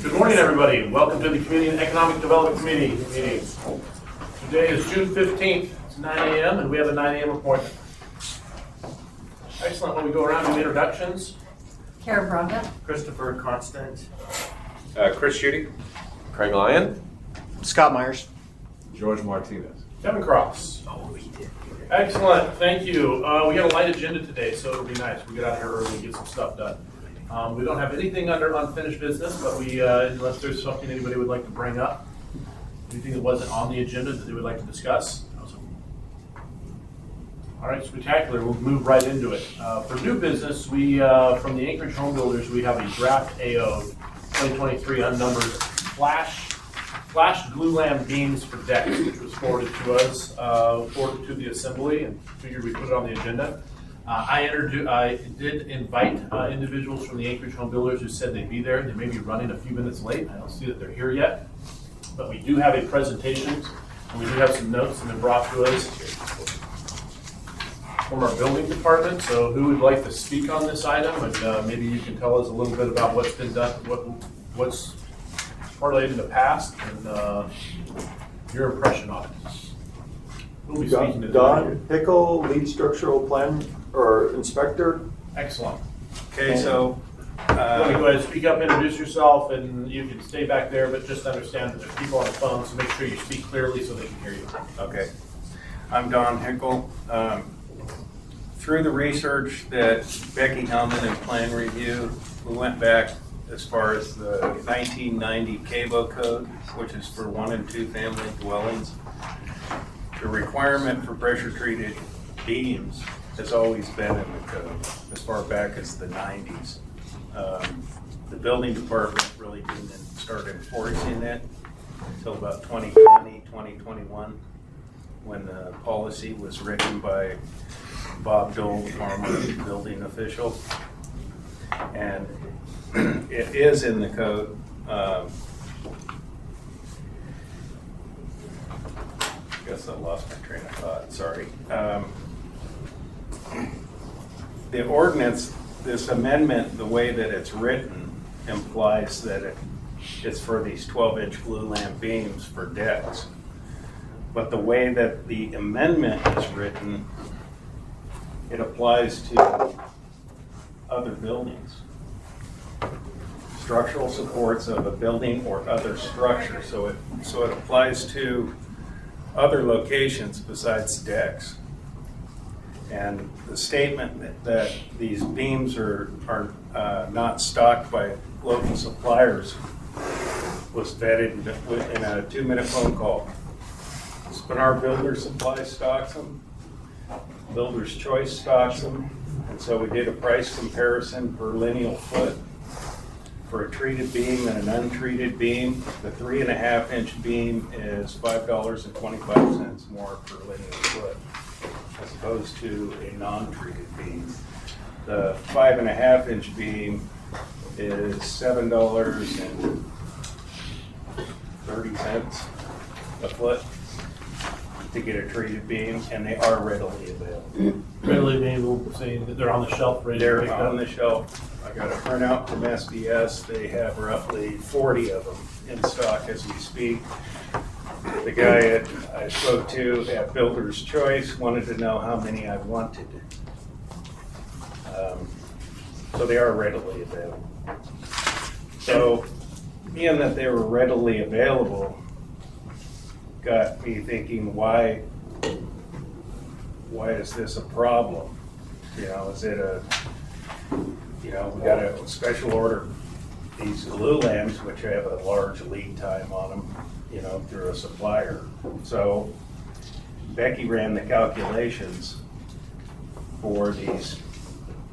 Good morning, everybody. Welcome to the Community and Economic Development Committee meeting. Today is June 15th. It's 9 a.m. and we have a 9 a.m. appointment. Excellent. When we go around to introductions, Kara Braga. Christopher Constant. Chris Judy. Craig Lyon. Scott Myers. George Martinez. Kevin Cross. Oh, we did. Excellent. Thank you. We got a light agenda today, so it'll be nice. We get out here early and get some stuff done. We don't have anything under unfinished business, but we, unless there's something anybody would like to bring up, anything that wasn't on the agenda that they would like to discuss. All right, spectacular. We'll move right into it. For new business, we, from the Anchorage Home Builders, we have a draft AO 2023 unnumbered flashed glulam beams for decks, which was forwarded to us, forwarded to the assembly, and figured we'd put it on the agenda. I did invite individuals from the Anchorage Home Builders who said they'd be there. They may be running a few minutes late. I don't see that they're here yet. But we do have a presentation, and we do have some notes that have been brought to us from our building department. So who would like to speak on this item? And maybe you can tell us a little bit about what's been done, what's parlayed in the past, and your impression on it. Who will be speaking to Don Pickle, lead structural plan or inspector. Excellent. Okay, so You want to go ahead and speak up, introduce yourself, and you can stay back there, but just understand that there's people on the phone, so make sure you speak clearly so they can hear you. okay, I'm Don Hickle. Through the research that Becky Hellman and Plan Review, we went back as far as the 1990 CABO code, which is for 1 and 2 family dwellings. The requirement for pressure-treated beams has always been in the code as far back as the 90s. The building department really didn't start enforcing it until about 2020, 2021, when the policy was written by Bob Dole, former building official. And it is in the code. Guess I lost my train of thought, sorry. The ordinance, this amendment, the way that it's written, implies that it's for these 12-inch glulam beams for decks. But the way that the amendment is written, it applies to other buildings. Structural supports of a building or other structure. So it applies to other locations besides decks. And the statement that these beams are not stocked by local suppliers was vetted in a 2-minute phone call. Spinar Builder Supply stocks them, Builder's Choice stocks them, and so we did a price comparison per lineal foot for a treated beam and an untreated beam. The 3.5-inch beam is $5.25 more per lineal foot, as opposed to a non-treated beam. The 5.5-inch beam is $7.30 a foot to get a treated beam, and they are readily available. Readily available, saying that they're on the shelf, ready to They're pick on up. the shelf. I got a printout from SDS. They have roughly 40 of them in stock as we speak. The guy I spoke to at Builder's Choice wanted to know how many I wanted. So they are readily available. So being that they were readily available got me thinking, why is this a problem? You know, is it we got a special order these glulams, which have a large lead time on them, through a supplier. So Becky ran the calculations for these,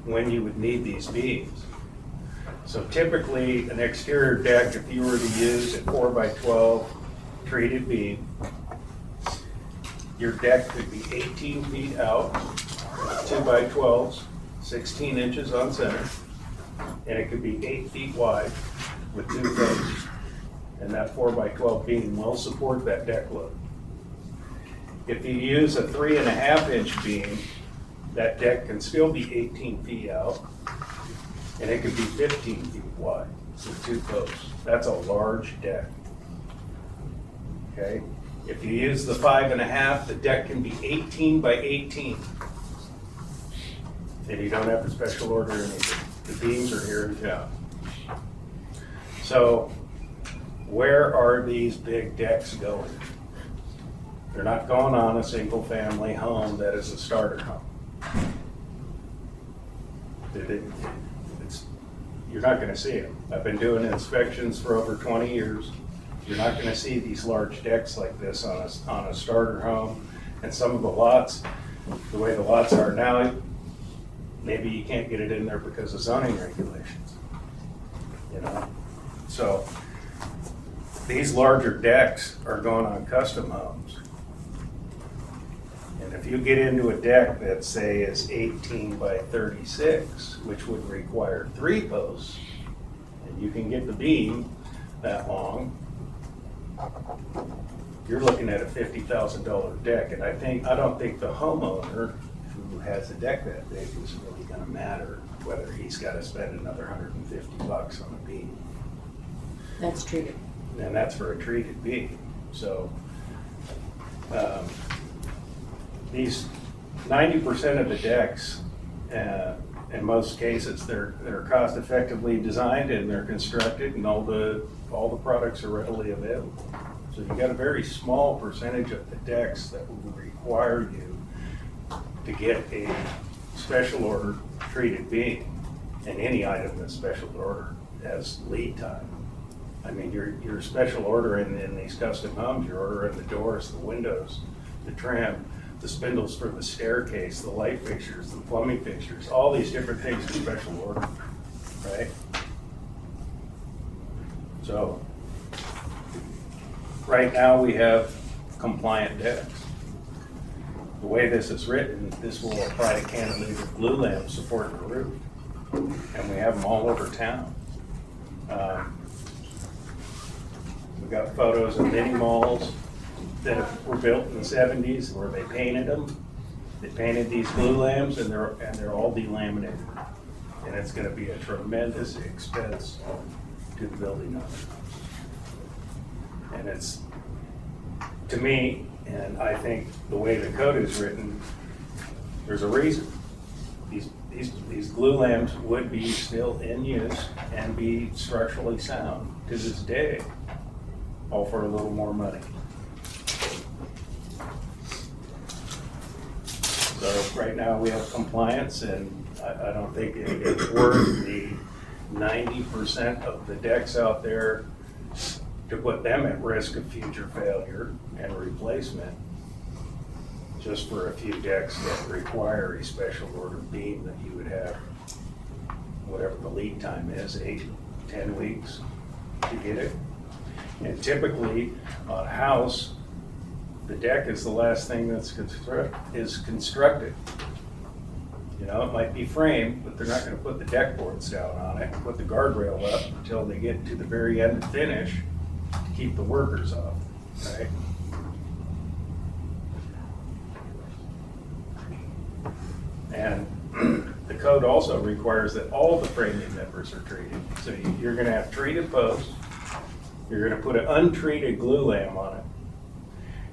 when you would need these beams. So typically an exterior deck, if you were to use a 4x12 treated beam, your deck could be 18 feet out, 2x12s, 16 inches on center, and it could be 8 feet wide with 2 frames. And that 4x12 beam will support that deck load. If you use a 3.5-inch beam, that deck can still be 18 feet out, and it could be 15 feet wide. with 2 posts. That's a large deck. Okay? If you use the 5.5, the deck can be 18 by 18. And you don't have to special order anything. The beams are here in town. So where are these big decks going? They're not going on a single family home that is a starter home. You're not gonna see them. I've been doing inspections for over 20 years. You're not gonna see these large decks like this on a starter home. And some of the lots, the way the lots are now, maybe you can't get it in there because of zoning regulations. You know? So these larger decks are going on custom homes. And if you get into a deck that say is 18 by 36, which would require 3 posts, and you can get the beam that long, you're looking at a $50,000 deck. And I don't think the homeowner who has a deck that big is really gonna matter whether he's gotta spend another $150 on a beam. That's treated. And that's for a treated beam. So, these 90% of the decks, in most cases, they're cost effectively designed and they're constructed and all the products are readily available. So you've got a very small percentage of the decks that will require you to get a special order treated beam, and any item that's special order has lead time. I mean, you're special ordering in these custom homes, you're ordering the doors, the windows, the trim, the spindles for the staircase, the light fixtures, the plumbing fixtures, all these different things in special order, right? So, right now we have compliant decks. The way this is written, this will apply to cantilever glue lamps supporting the roof. And we have them all over town. We've got photos of mini malls that were built in the 70s where they painted them. They painted these glue lamps and they're all delaminated. And it's gonna be a tremendous expense to the building owner. And it's, to me, and I think the way the code is written, there's a reason. These glue lamps would be still in use and be structurally sound to this day, all for a little more money. So right now we have compliance, and I don't think it's worth the 90% of the decks out there to put them at risk of future failure and replacement just for a few decks that require a special order beam that you would have, whatever the lead time is, 8-10 weeks to get it. And typically on a house, the deck is the last thing that's constructed. You know, it might be framed, but they're not gonna put the deck boards down on it and put the guardrail up until they get to the very end and finish to keep the workers off, right? And the code also requires that all the framing members are treated. So you're gonna have treated posts, you're gonna put an untreated glue lam on it.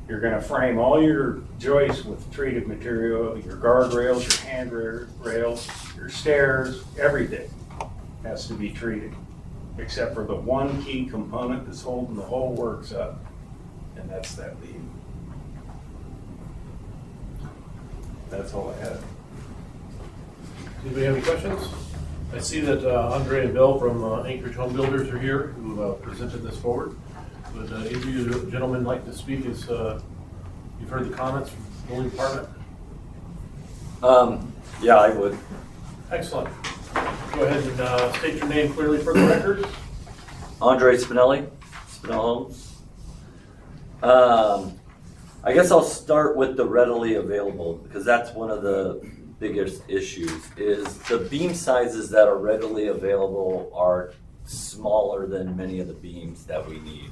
You're gonna frame all your joists with treated material, your guardrails, your handrails, your stairs, everything has to be treated, except for the one key component that's holding the whole works up, and that's that beam. That's all I had. Anybody have any questions? I see that Andre and Bill from Anchorage Home Builders are here who presented this forward. Would either of you gentlemen like to speak as you've heard the comments from the building department? Yeah, I would. Excellent. Go ahead and state your name clearly for the record. Andre Spinelli, Spinell Homes. I guess I'll start with the readily available because that's one of the biggest issues is the beam sizes that are readily available are smaller than many of the beams that we need.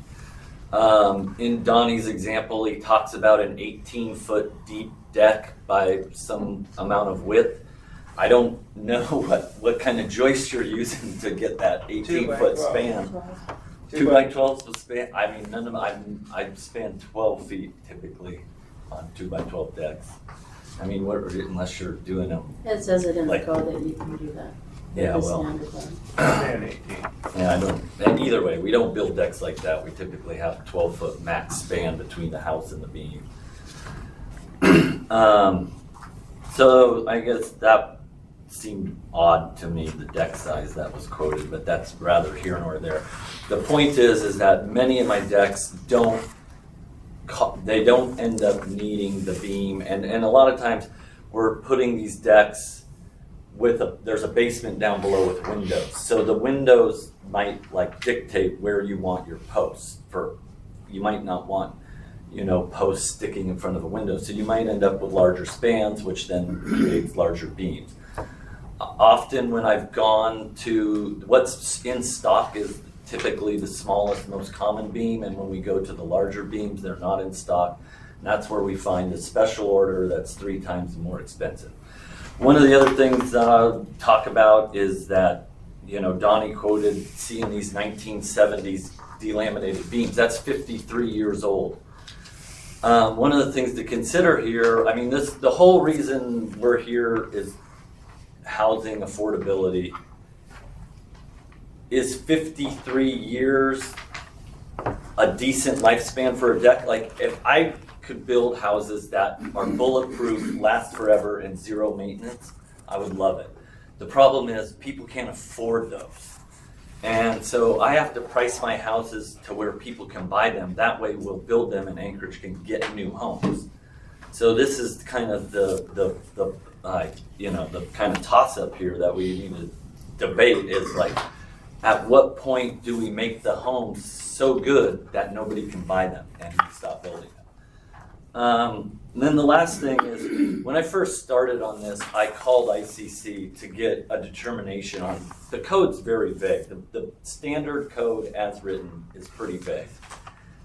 In Donnie's example, he talks about an 18-foot deep deck by some amount of width. I don't know what kind of joist you're using to get that 18-foot 2x12. span. 2x12 span, I mean, I span 12 feet typically on 2x12 decks. I mean, unless you're doing them, It says it in the Like- code that you can do that. yeah, The well, standard one. And 18. yeah, I don't, and either way, we don't build decks like that. We typically have 12-foot max span between the house and the beam. So I guess that seemed odd to me, the deck size that was quoted, but that's rather here nor there. The point is that many of my decks don't end up needing the beam, and a lot of times we're putting these decks with there's a basement down below with windows. So the windows might like dictate where you want your posts. You might not want, posts sticking in front of a window. So you might end up with larger spans, which then creates larger beams. Often when I've gone to what's in stock is typically the smallest, most common beam, and when we go to the larger beams, they're not in stock. And that's where we find a special order that's 3 times more expensive. One of the other things that I'll talk about is that, Donnie quoted seeing these 1970s delaminated beams. That's 53 years old. One of the things to consider here, I mean, the whole reason we're here is housing affordability. Is 53 years a decent lifespan for a deck? Like, if I could build houses that are bulletproof, last forever, and zero maintenance, I would love it. The problem is people can't afford those. And so I have to price my houses to where people can buy them. That way we'll build them and Anchorage can get new homes. So this is kind of the kind of toss-up here that we need to debate is like, at what point do we make the homes so good that nobody can buy them and stop building them? And then the last thing is, when I first started on this, I called ICC to get a determination on, the code's very vague. The standard code as written is pretty vague.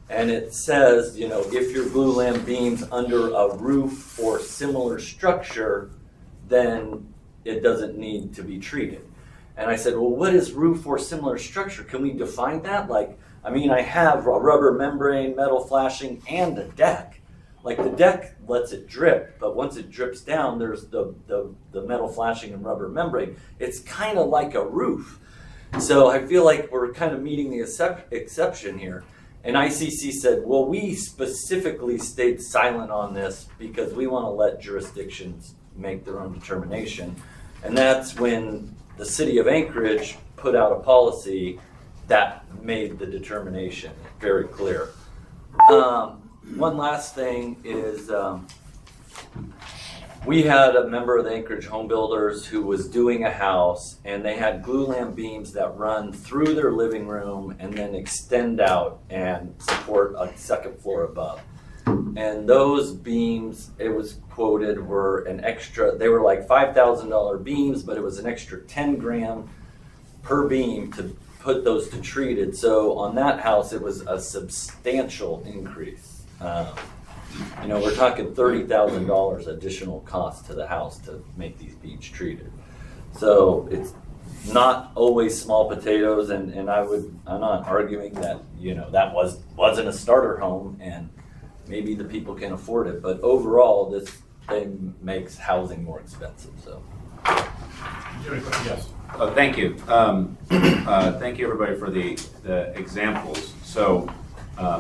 And it says, if your glulam beams under a roof or similar structure, then it doesn't need to be treated. And I said, well, what is roof or similar structure? Can we define that? I have a rubber membrane, metal flashing, and a deck. Like, the deck lets it drip, but once it drips down, there's the metal flashing and rubber membrane. It's kind of like a roof. So I feel like we're kind of meeting the exception here. And ICC said, well, we specifically stayed silent on this because we want to let jurisdictions make their own determination. And that's when the city of Anchorage put out a policy that made the determination very clear. One last thing is we had a member of the Anchorage Home Builders who was doing a house, and they had glulam beams that run through their living room and then extend out and support a second floor above. And those beams, it was quoted, were an extra, they were like $5,000 beams, but it was an extra 10 grand per beam to put those to treated. So on that house, it was a substantial increase. We're talking $30,000 additional cost to the house to make these beams treated. So it's not always small potatoes, and I'm not arguing that, that wasn't a starter home and maybe the people can afford it, but overall this thing makes housing more expensive, so. Yes. Thank you. Thank you, everybody, for the examples. So,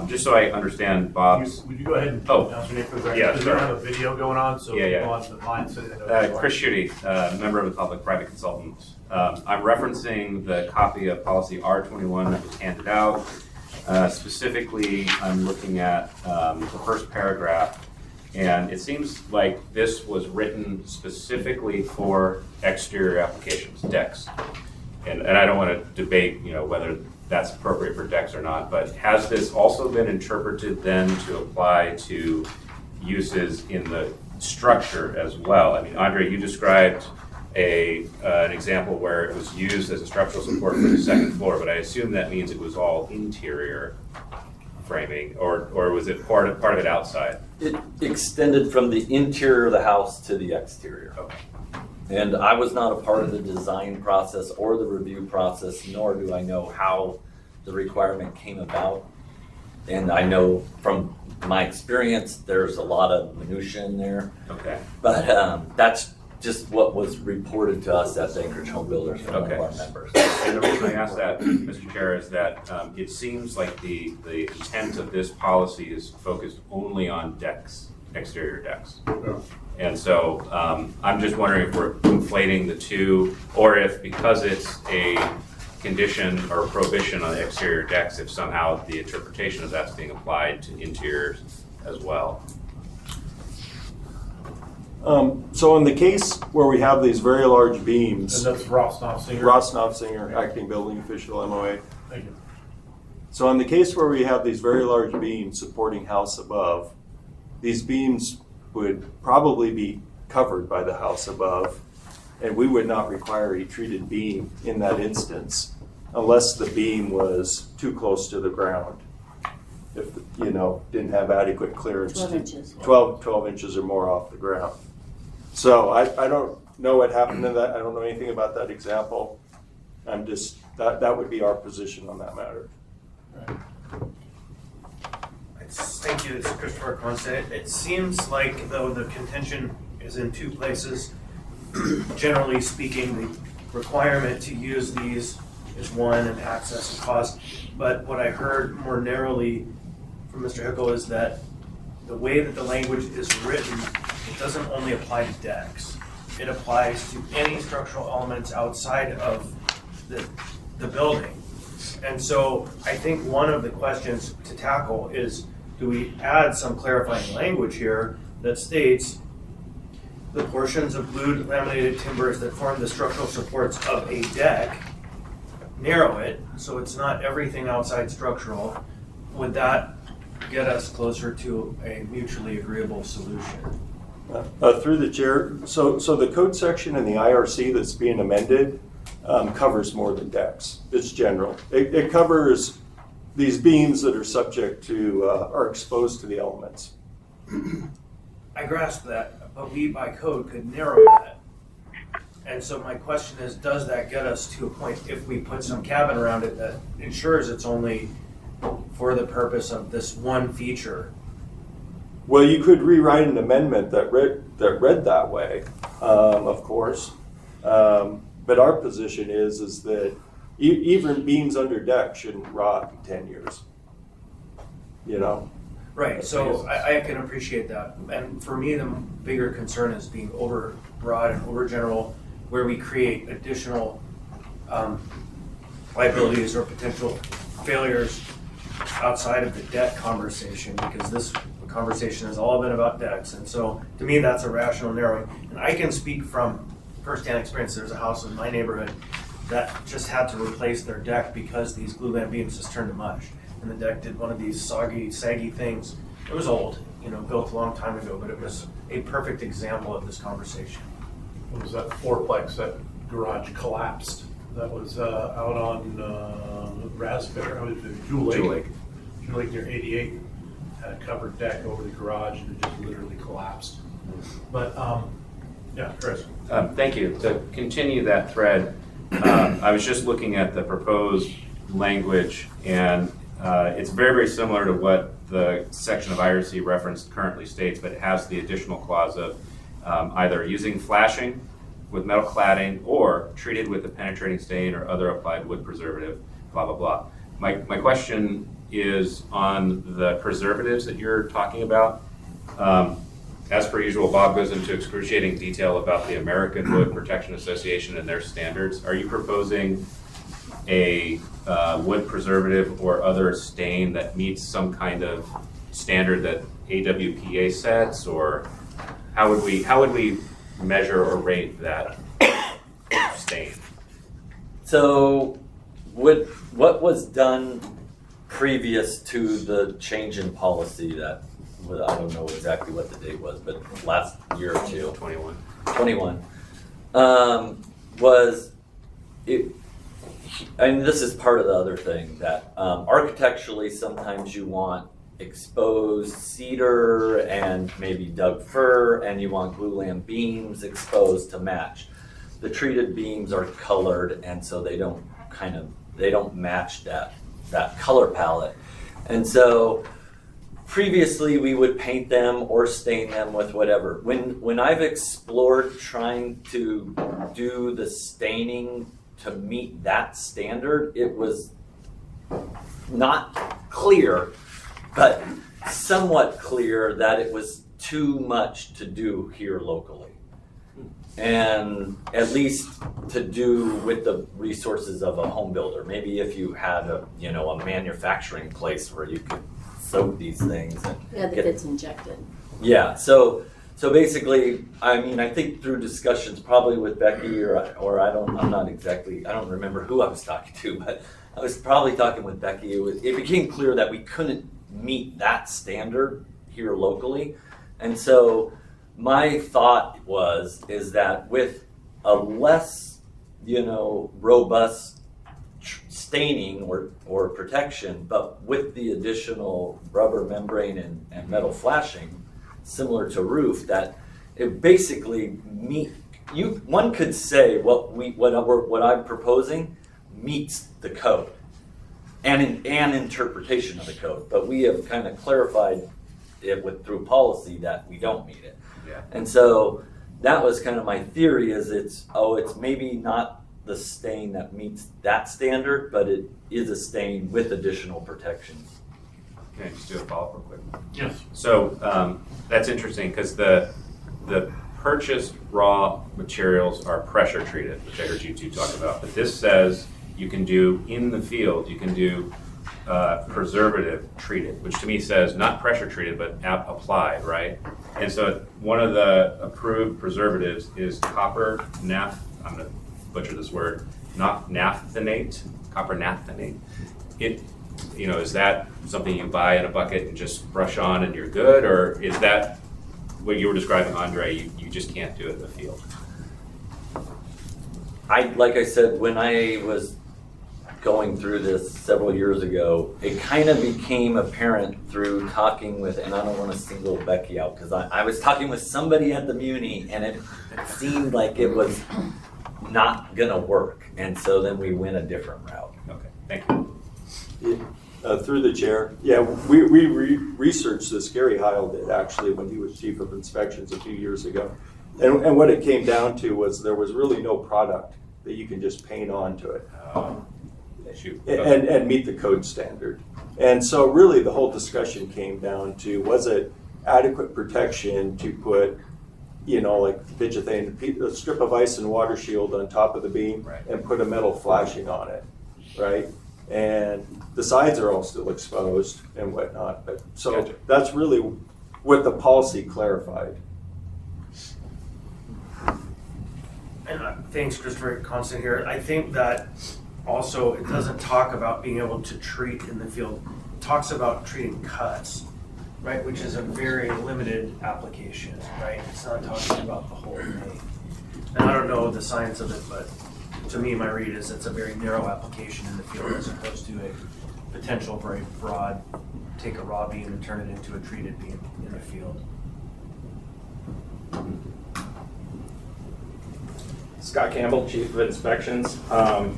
just so I understand Bob's. Would you go ahead and Oh. announce your name for the record? Yeah, Because we don't sure. have a video going on, so Yeah. people on the line so they know who you are. Chris Schutte, member of the public, private consultant. I'm referencing the copy of policy R21 that was handed out. Specifically, I'm looking at the first paragraph, and it seems like this was written specifically for exterior applications, decks. And I don't want to debate, whether that's appropriate for decks or not, but has this also been interpreted then to apply to uses in the structure as well? I mean, Andre, you described an example where it was used as a structural support for the second floor, but I assume that means it was all interior framing, or was it part of it outside? It extended from the interior of the house to the exterior. Okay. And I was not a part of the design process or the review process, nor do I know how the requirement came about. And I know from my experience, there's a lot of minutia in there, Okay. but that's just what was reported to us at the Anchorage Home Builders from one of our members. And the reason I ask that, Mr. Chair, is that it seems like the intent of this policy is focused only on decks, exterior decks. And so I'm just wondering if we're conflating the two, or if because it's a condition or prohibition on the exterior decks, if somehow the interpretation of that's being applied to interiors as well. So in the case where we have these very large beams, And that's Ross Knopfsinger. Ross Knopfsinger, acting building official, MOA. Thank you. So in the case where we have these very large beams supporting house above, these beams would probably be covered by the house above, and we would not require a treated beam in that instance unless the beam was too close to the ground. If, didn't have adequate clearance. 12 inches. 12 inches or more off the ground. So I don't know what happened to that. I don't know anything about that example. I'm just, that would be our position on that matter. Thank you, this is Christopher Conste. It seems like though the contention is in two places. Generally speaking, the requirement to use these is one, and access and cost. But what I heard more narrowly from Mr. Hickel is that the way that the language is written, it doesn't only apply to decks. It applies to any structural elements outside of the building. And so I think one of the questions to tackle is, do we add some clarifying language here that states the portions of glued laminated timbers that form the structural supports of a deck, narrow it so it's not everything outside structural? Would that get us closer to a mutually agreeable solution? Through the chair, so the code section in the IRC that's being amended covers more than decks. It's general. It covers these beams that are subject to, are exposed to the elements. I grasp that, but we by code could narrow that. And so my question is, does that get us to a point, if we put some cabin around it that ensures it's only for the purpose of this one feature? Well, you could rewrite an amendment that read that way, of course. But our position is that even beams under deck shouldn't rot in 10 years. Right, so I can appreciate that. And for me, the bigger concern is being over broad and over general, where we create additional liabilities or potential failures outside of the deck conversation, because this conversation has all been about decks. And so to me, that's a rational narrowing. And I can speak from firsthand experience. There's a house in my neighborhood that just had to replace their deck because these glulam beams just turned to mush. And the deck did one of these soggy, saggy things. It was old, built a long time ago, but it was a perfect example of this conversation. It was that fourplex, that garage collapsed. That was out on Raspberry, Jewel Lake. Jewel Lake near 88. Had a covered deck over the garage and it just literally collapsed. But, yeah, Chris. Thank you. To continue that thread, I was just looking at the proposed language, and it's very, very similar to what the section of IRC referenced currently states, but it has the additional clause of either using flashing with metal cladding or treated with a penetrating stain or other applied wood preservative, blah, blah, blah. My question is on the preservatives that you're talking about. As per usual, Bob goes into excruciating detail about the American Wood Protection Association and their standards. Are you proposing a wood preservative or other stain that meets some kind of standard that AWPA sets, or how would we measure or rate that stain? So what was done previous to the change in policy that, I don't know exactly what the date was, but last year or two. 21. Was it, and this is part of the other thing, that architecturally sometimes you want exposed cedar and maybe Doug fir, and you want glulam beams exposed to match. the treated beams are colored, and so they don't match that color palette. And so previously we would paint them or stain them with whatever. When I've explored trying to do the staining to meet that standard, it was not clear, but somewhat clear that it was too much to do here locally. And at least to do with the resources of a home builder. Maybe if you had a manufacturing place where you could soak these things and Yeah, that it's injected. yeah. So basically, I mean, I think through discussions probably with Becky or I don't remember who I was talking to, but I was probably talking with Becky. It became clear that we couldn't meet that standard here locally, and so my thought is that with a less, robust staining or protection, but with the additional rubber membrane and metal flashing, similar to roof, that it basically one could say what I'm proposing meets the code and an interpretation of the code, but we have kind of clarified it through policy that we don't meet it. Yeah. And so that was kind of my theory, is it's maybe not the stain that meets that standard, but it is a stain with additional protections. Can I just do a follow-up real quick? Yes. So that's interesting because the purchased raw materials are pressure treated, which I heard you two talk about. But this says you can do in the field, you can do preservative treated, which to me says not pressure treated, but applied, right? And so one of the approved preservatives is copper I'm going to butcher this word, not naphthenate, copper naphthenate. Is that something you buy in a bucket and just brush on and you're good? Or is that what you were describing, Andre, you just can't do it in the field? Like I said, when I was going through this several years ago, it kind of became apparent through talking with, and I don't want to single Becky out because I was talking with somebody at the Muni and it seemed like it was not gonna work. And so then we went a different route. Okay, thank you. Through the chair, yeah, we researched this. Gary Heil did actually when he was chief of inspections a few years ago, and what it came down to was there was really no product that you can just paint onto it Shoot. and meet the code standard. And so really the whole discussion came down to, was it adequate protection to put, like Vigethane, a strip of ice and water shield on top of the beam, Right. and put a metal flashing on it, right? And the sides are all still exposed and whatnot, but so Gotcha. that's really what the policy clarified. And thanks, Christopher Constant here. I think that also it doesn't talk about being able to treat in the field. It talks about treating cuts, right, which is a very limited application, right? It's not talking about the whole thing. And I don't know the science of it, but to me, my read is it's a very narrow application in the field as opposed to a potential for a broad, take a raw beam and turn it into a treated beam in the field. Scott Campbell, Chief of Inspections. I've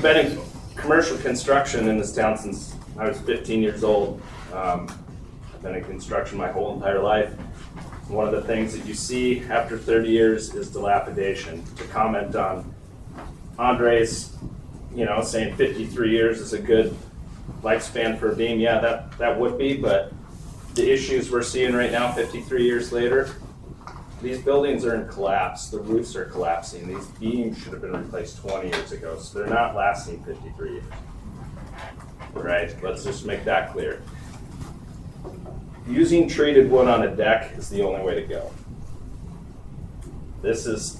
been in commercial construction in this town since I was 15 years old. I've been in construction my whole entire life. One of the things that you see after 30 years is dilapidation. To comment on Andre's, saying 53 years is a good lifespan for a beam, yeah, that would be, but the issues we're seeing right now, 53 years later, these buildings are in collapse. The roofs are collapsing. These beams should have been replaced 20 years ago, so they're not lasting 53 years. Right? Let's just make that clear. Using treated wood on a deck is the only way to go. This is,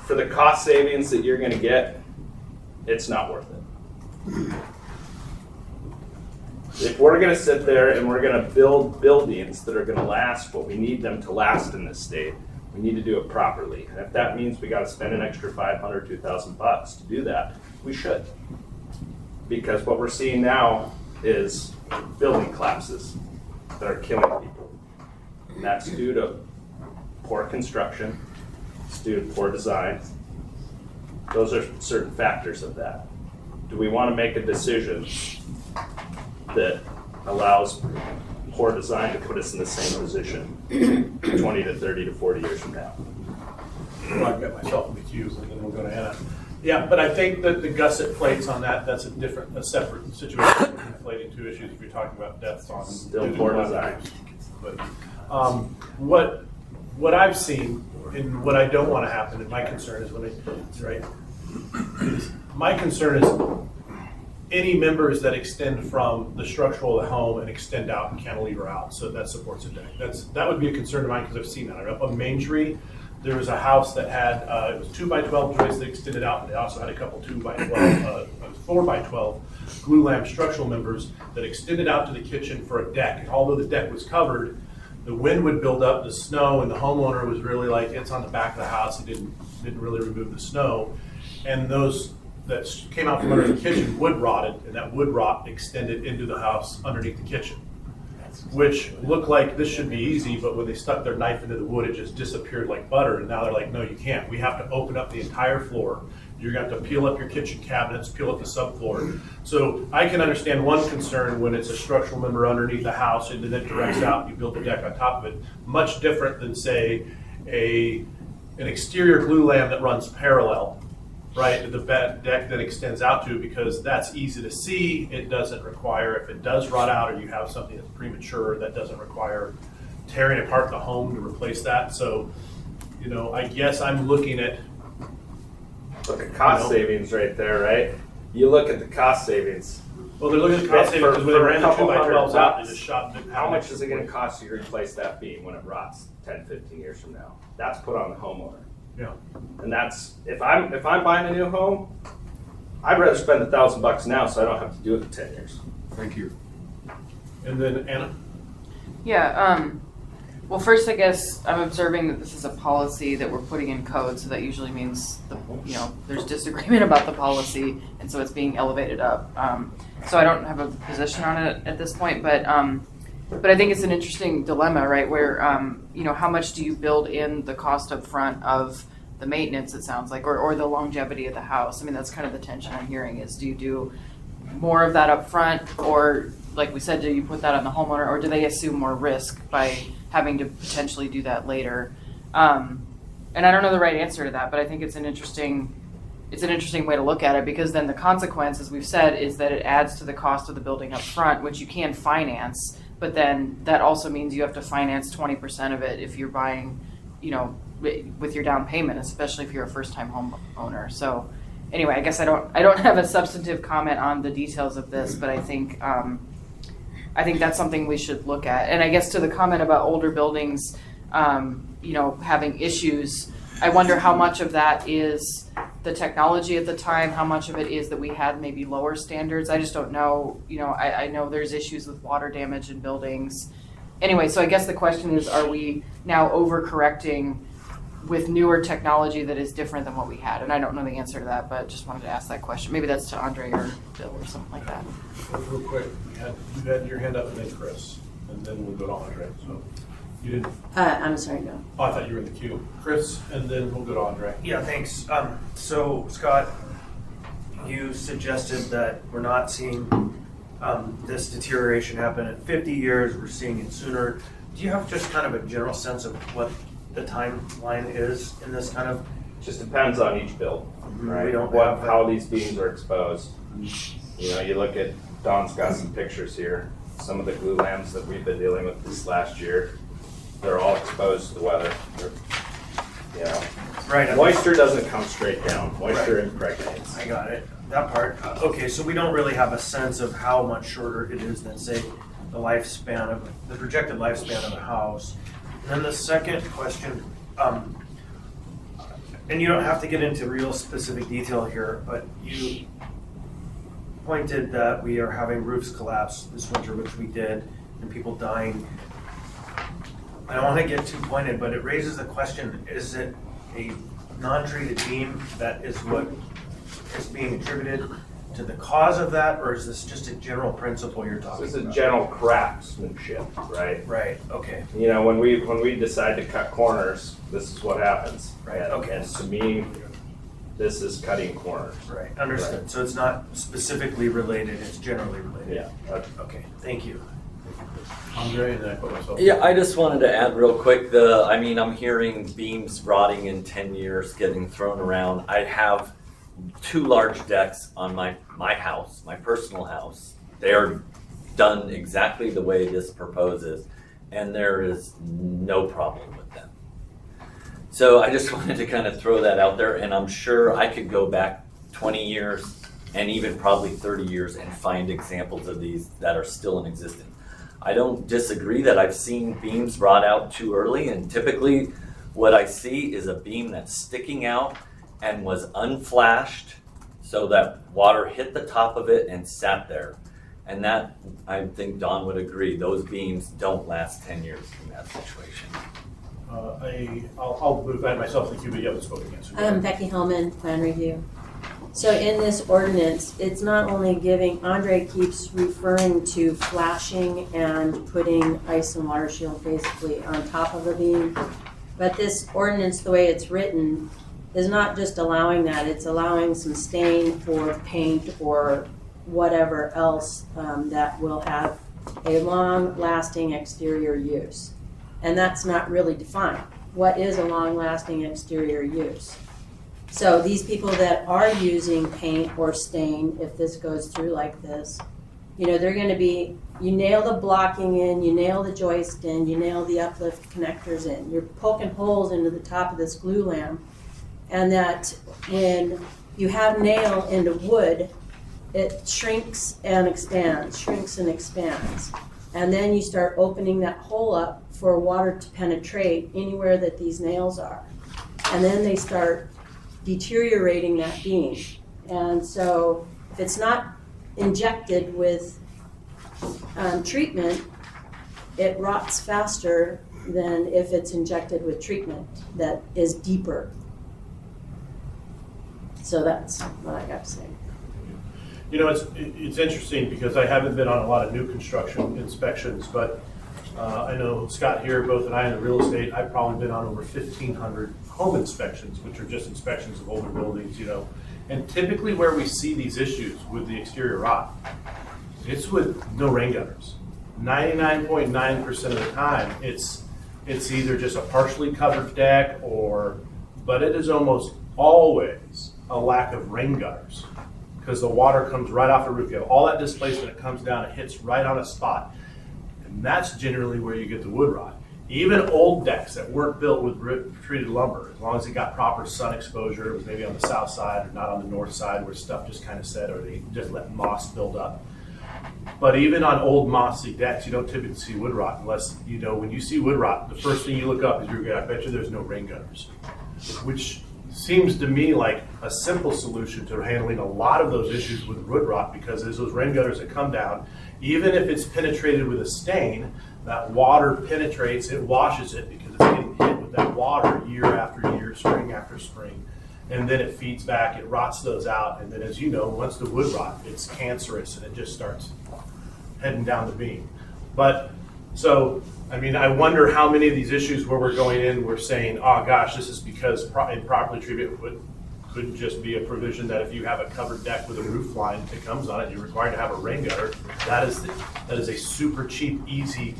for the cost savings that you're going to get, it's not worth it. If we're going to sit there and we're going to build buildings that are going to last what we need them to last in this state, we need to do it properly. And if that means we got to spend an extra $500, $2,000 to do that, we should. Because what we're seeing now is building collapses that are killing people. And that's due to poor construction It's due to poor design. Those are certain factors of that. Do we want to make a decision that allows poor design to put us in the same position 20 to 30 to 40 years from now? Well, I've got myself in the queue, and then we'll go to Anna. Yeah, but I think that the gusset plates on that, that's a separate situation, conflating two issues if you're talking about depths on. Still poor design. But, what I've seen, and what I don't want to happen, and my concern is my concern is any members that extend from the structural of the home and extend out and cantilever out, so that supports a deck. That would be a concern of mine because I've seen that. Up on Main Street, there was a house that had, it was 2x12 joists that extended out, and they also had a couple 2x12, 4x12 glue lamp structural members that extended out to the kitchen for a deck. And although the deck was covered, the wind would build up, the snow, and the homeowner was really like, it's on the back of the house. He didn't really remove the snow. And those that came out from under the kitchen wood rotted, and that wood rot extended into the house underneath the kitchen, which looked like this should be easy, but when they stuck their knife into the wood, it just disappeared like butter. And now they're like, no, you can't. We have to open up the entire floor. You're going to have to peel up your kitchen cabinets, peel up the subfloor. So I can understand one concern when it's a structural member underneath the house and then it directs out and you build the deck on top of it. Much different than, say, an exterior glue lam that runs parallel, right, to the deck that extends out to, because that's easy to see. It doesn't require, if it does rot out or you have something that's premature, that doesn't require tearing apart the home to replace that. So, I guess I'm looking at, Look at cost savings right there, right? You look at the cost savings. well, they're looking at the cost savings because when they ran the 2x12s out, they just shot. How much is it gonna cost you to replace that beam when it rots 10, 15 years from now? That's put on the homeowner. Yeah. And that's, if I'm buying a new home, I'd rather spend $1,000 now so I don't have to do it in 10 years. Thank you. And then Anna? Yeah, well, first, I guess I'm observing that this is a policy that we're putting in code, so that usually means there's disagreement about the policy, and so it's being elevated up. So I don't have a position on it at this point, but I think it's an interesting dilemma, right? Where how much do you build in the cost up front of the maintenance? It sounds like, or the longevity of the house. I mean, that's kind of the tension I'm hearing is: do you do more of that up front, or like we said, do you put that on the homeowner, or do they assume more risk by having to potentially do that later? And I don't know the right answer to that, but I think it's an interesting way to look at it, because then the consequence, as we've said, is that it adds to the cost of the building up front, which you can finance, but then that also means you have to finance 20% of it if you're buying, with your down payment, especially if you're a first-time homeowner. So anyway, I guess I don't have a substantive comment on the details of this, but I think that's something we should look at. And I guess to the comment about older buildings, having issues, I wonder how much of that is the technology at the time, how much of it is that we had maybe lower standards. I just don't know. I know there's issues with water damage in buildings. Anyway, so I guess the question is, are we now overcorrecting with newer technology that is different than what we had? And I don't know the answer to that, but just wanted to ask that question. Maybe that's to Andre or Bill or something like that. Real quick, you had your hand up and then Chris, and then we'll go to Andre. So you didn't, I'm sorry, no. I thought you were in the queue. Chris, and then we'll go to Andre. Yeah, thanks. So Scott, you suggested that we're not seeing this deterioration happen in 50 years, we're seeing it sooner. Do you have just kind of a general sense of what the timeline is in this kind of? Just depends on each build, right? We don't have that. How these beams are exposed. You look at, Don's got some pictures here. Some of the glue lambs that we've been dealing with this last year, they're all exposed to the weather. Right. Moisture doesn't come straight down. Moisture impregnates. I got it. That part. Okay, so we don't really have a sense of how much shorter it is than, say, the projected lifespan of a house. And then the second question, and you don't have to get into real specific detail here, but you pointed that we are having roofs collapse this winter, which we did, and people dying. I don't want to get too pointed, but it raises the question, is it a non-treated beam that is what is being attributed to the cause of that, or is this just a general principle you're So talking it's a about? general craftsmanship, right? Right, okay. You know, when we decide to cut corners, this is what happens. Right, And- okay. And to me, this is cutting corners. Right, understood. So it's not specifically related, it's generally related? Yeah. Okay, thank you. Andre, and then I put myself. Yeah, I just wanted to add real quick, I'm hearing beams rotting in 10 years getting thrown around. I have 2 large decks on my house, my personal house. They are done exactly the way this proposes, and there is no problem with them. So I just wanted to kind of throw that out there, and I'm sure I could go back 20 years and even probably 30 years and find examples of these that are still in existence. I don't disagree that I've seen beams rot out too early, and typically what I see is a beam that's sticking out and was unflashed so that water hit the top of it and sat there. And that, I think Don would agree, those beams don't last 10 years in that situation. I'll move that myself, thank you, but you haven't spoken yet. so go ahead. Becky Hellman, Plan Review. So in this ordinance, it's not only giving, Andre keeps referring to flashing and putting ice and water shield basically on top of a beam, but this ordinance, the way it's written, is not just allowing that, it's allowing some stain or paint or whatever else that will have a long-lasting exterior use. And that's not really defined. What is a long-lasting exterior use? So these people that are using paint or stain, if this goes through like this, you know, they're gonna be, you nail the blocking in, you nail the joist in, you nail the uplift connectors in. You're poking holes into the top of this glue lamp. And that when you have nail into wood, it shrinks and expands, shrinks and expands. And then you start opening that hole up for water to penetrate anywhere that these nails are. And then they start deteriorating that beam. And so if it's not injected with treatment, it rots faster than if it's injected with treatment that is deeper. So that's what I got to say. You know, it's interesting because I haven't been on a lot of new construction inspections, but I know Scott here, both and I in the real estate, I've probably been on over 1,500 home inspections, which are just inspections of older buildings, you know. And typically where we see these issues with the exterior rot, it's with no rain gutters. 99.9% of the time, it's either just a partially covered deck but it is almost always a lack of rain gutters because the water comes right off the roof. You have all that displacement, it comes down, it hits right on a spot. And that's generally where you get the wood rot. Even old decks that weren't built with treated lumber, as long as it got proper sun exposure, it was maybe on the south side or not on the north side where stuff just kind of set or they just let moss build up. But even on old mossy decks, you don't typically see wood rot unless, you know, when you see wood rot, the first thing you look up is I bet you there's no rain gutters, which seems to me like a simple solution to handling a lot of those issues with wood rot because there's those rain gutters that come down, even if it's penetrated with a stain, that water penetrates, it washes it because it's getting hit with that water year after year, spring after spring. And then it feeds back, it rots those out. And then as you know, once the wood rot, it's cancerous and it just starts heading down the beam. But so, I mean, I wonder how many of these issues where we're going in, we're saying, oh gosh, this is because improperly treated could just be a provision that if you have a covered deck with a roof line that comes on it, you're required to have a rain gutter. That is a super cheap, easy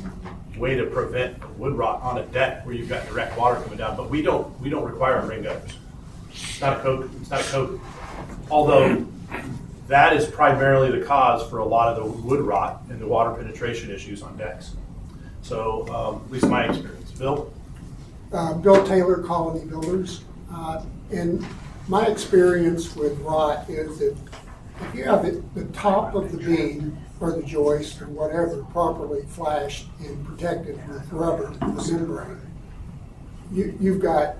way to prevent wood rot on a deck where you've got direct water coming down. But we don't require rain gutters. It's not a code. Although that is primarily the cause for a lot of the wood rot and the water penetration issues on decks. So at least my experience. Bill? Bill Taylor, Colony Builders. And my experience with rot is that if you have the top of the beam or the joist or whatever properly flashed and protected with rubber, the membrane, you've got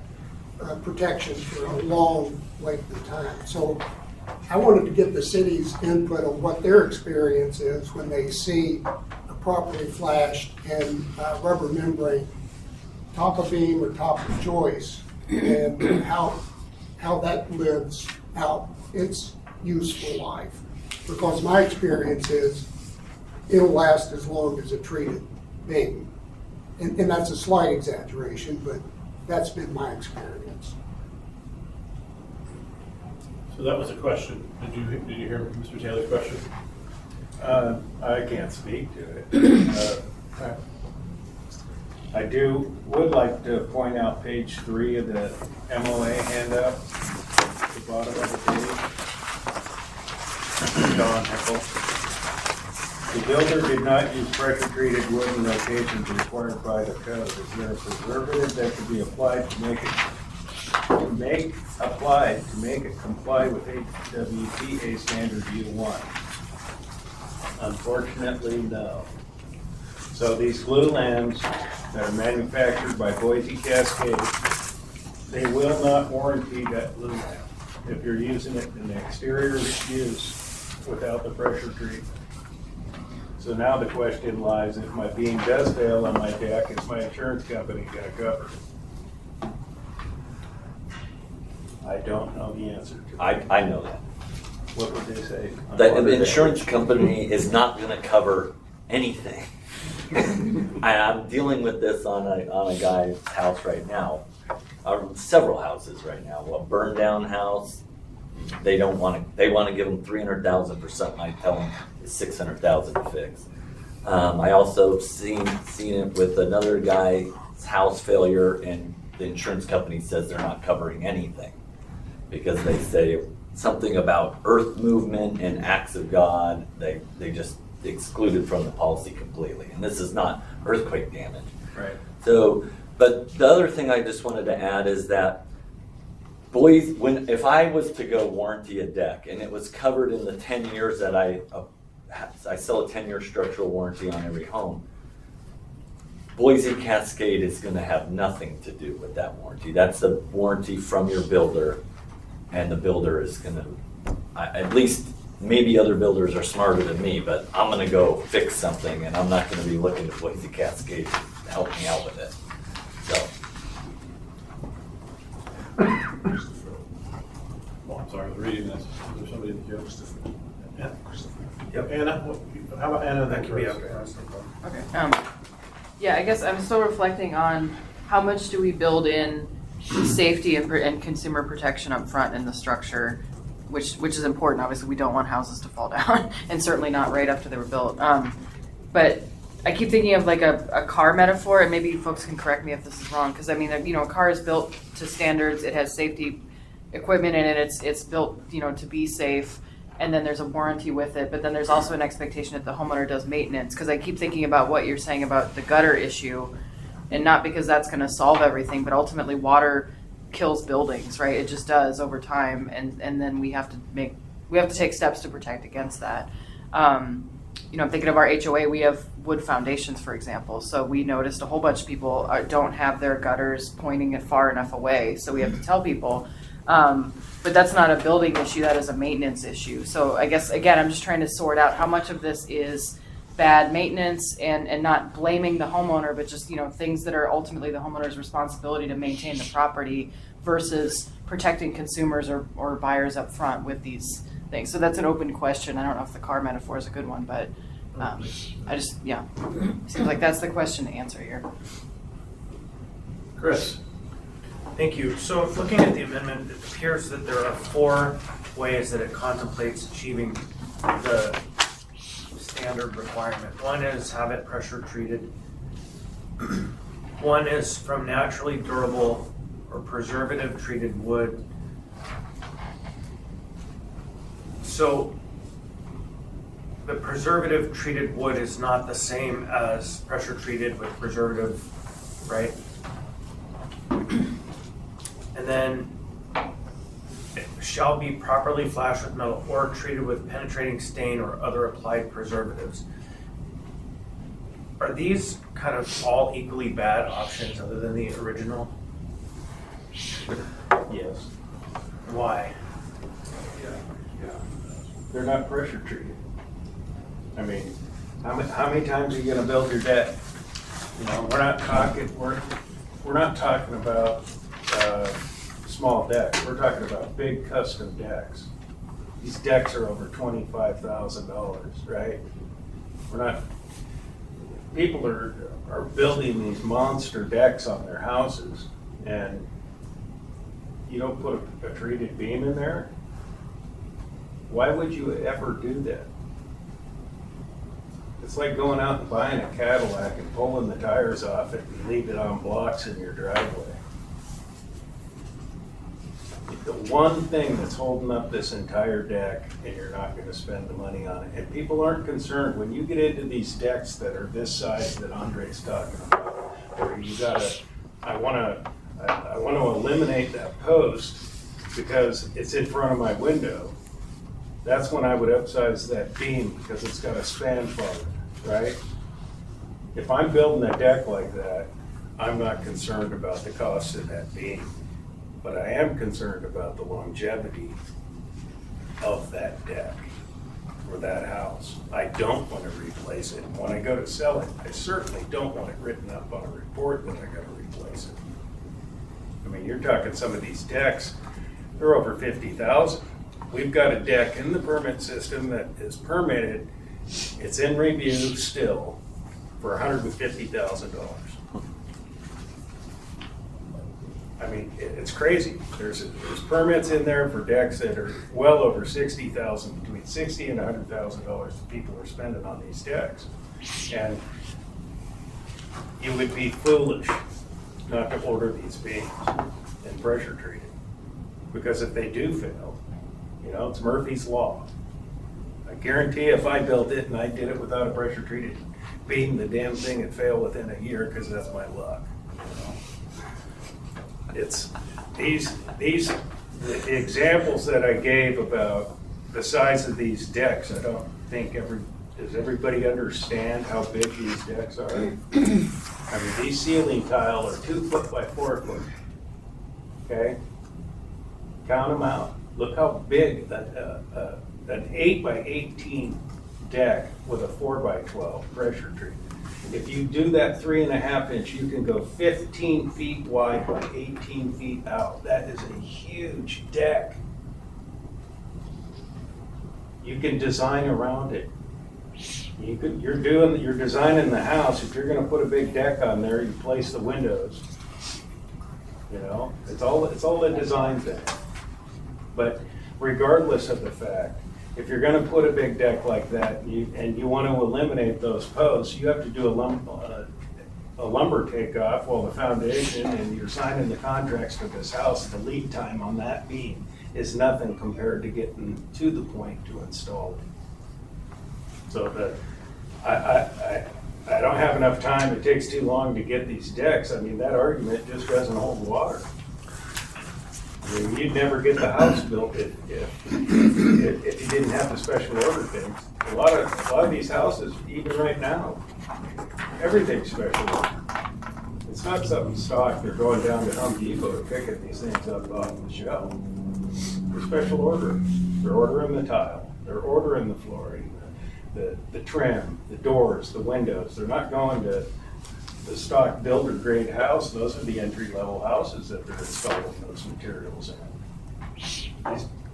protection for a long length of time. So I wanted to get the city's input on what their experience is when they see a properly flashed and rubber membrane top of beam or top of joist, and how that lives out its useful life. because my experience is it'll last as long as a treated beam. And that's a slight exaggeration, but that's been my experience. So that was a question. Did you hear Mr. Taylor's question? I can't speak to it. I would like to point out page 3 of the MOA handout, at the bottom of the page. Don Heckle. The builder did not use pressure-treated wood in locations required by the code. Is there a preservative that could be applied to make it comply with HWPA standard U1? Unfortunately, no. So these glue lamps that are manufactured by Boise Cascade, they will not warranty that glue lamp if you're using it in the exterior use without the pressure treatment. So now the question lies, if my beam does fail on my deck, is my insurance company gonna cover it? I don't know the answer to that. I know that. What would they say? The insurance company is not gonna cover anything. And I'm dealing with this on a guy's house right now, several houses right now. A burned down house, they wanna give them 300,000 for something I tell them is 600,000 to fix. I also seen it with another guy's house failure, and the insurance company says they're not covering anything because they say something about earth movement and acts of God, they just excluded from the policy completely. And this is not earthquake damage. Right. So, but the other thing I just wanted to add is that if I was to go warranty a deck and it was covered in the 10 years that I sell a 10-year structural warranty on every home, Boise Cascade is gonna have nothing to do with that warranty. That's a warranty from your builder, and the builder is gonna, at least maybe other builders are smarter than me, but I'm gonna go fix something and I'm not gonna be looking to Boise Cascade to help me out with it. So, Oh, I'm sorry, I was reading this. Is there somebody that you Anna? Yep. Anna, how about Anna? That could be up. Okay. Yeah, I guess I'm still reflecting on how much do we build in safety and consumer protection up front in the structure, which is important. Obviously, we don't want houses to fall down, and certainly not right after they were built. But I keep thinking of like a car metaphor, and maybe folks can correct me if this is wrong, because I mean, a car is built to standards. It has safety equipment in it. It's built, to be safe. And then there's a warranty with it, but then there's also an expectation that the homeowner does maintenance. Because I keep thinking about what you're saying about the gutter issue, and not because that's going to solve everything, but ultimately water kills buildings, right? It just does over time, and then we have to take steps to protect against that. I'm thinking of our HOA. We have wood foundations, for example. So we noticed a whole bunch of people don't have their gutters pointing it far enough away. So we have to tell people. But that's not a building issue, that is a maintenance issue. So I guess, again, I'm just trying to sort out how much of this is bad maintenance and not blaming the homeowner, but just, things that are ultimately the homeowner's responsibility to maintain the property versus protecting consumers or buyers up front with these things. So that's an open question. I don't know if the car metaphor is a good one, but seems like that's the question to answer here. Chris. Thank you. So looking at the amendment, it appears that there are 4 ways that it contemplates achieving the standard requirement. One is have it pressure treated. One is from naturally durable or preservative treated wood. So the preservative treated wood is not the same as pressure treated with preservative, right? And then it shall be properly flashed with metal or treated with penetrating stain or other applied preservatives. Are these kind of all equally bad options other than the original? Yes. Why? Yeah. They're not pressure treated. I mean, how many times are you gonna build your deck? We're not talking about small decks. We're talking about big custom decks. these decks are over $25,000, right? We're not, people are building these monster decks on their houses, and you don't put a treated beam in there? Why would you ever do that? It's like going out and buying a Cadillac and pulling the tires off it and leave it on blocks in your driveway. The one thing that's holding up this entire deck, and you're not gonna spend the money on it, and people aren't concerned, when you get into these decks that are this size that Andre's talking about, where you gotta, I wanna eliminate that post because it's in front of my window, that's when I would upsize that beam because it's got a span forward, right? If I'm building a deck like that, I'm not concerned about the cost of that beam. But I am concerned about the longevity of that deck or that house. I don't want to replace it. When I go to sell it, I certainly don't want it written up on a report that I got to replace it. I mean, you're talking some of these decks, they're over 50,000. We've got a deck in the permit system that is permitted. It's in review still for $150,000. I mean, it's crazy. There's permits in there for decks that are well over 60,000, between $60,000 and $100,000 people are spending on these decks. And you would be foolish not to order these beams and pressure treat it. Because if they do fail, you know, it's Murphy's Law. I guarantee if I built it and I did it without a pressure treated beam, the damn thing would fail within a year because that's my luck. It's the examples that I gave about the size of these decks. I don't think does everybody understand how big these decks are? I mean, these ceiling tile are 2 foot by 4 foot. Okay, count them out. Look how big an 8 by 18 deck with a 4 by 12 pressure treated. If you do that 3.5 inch, you can go 15 feet wide by 18 feet out. That is a huge deck. You can design around it. You're designing the house. If you're going to put a big deck on there, you place the windows. You know, it's all a design thing. But regardless of the fact, if you're going to put a big deck like that and you want to eliminate those posts, you have to do a lumber takeoff while the foundation, and you're signing the contracts for this house. The lead time on that beam is nothing compared to getting to the point to install it. So I don't have enough time. It takes too long to get these decks. I mean, that argument just doesn't hold water. I mean, you'd never get the house built if you didn't have the special order things. A lot of these houses, even right now, everything's special order. It's not something stock. They're going down to Home Depot to picking these things up off the shelf. They're special order. They're ordering the tile. They're ordering the flooring, the trim, the doors, the windows. They're not going to the stock builder grade house. Those are the entry level houses that they're installing those materials in.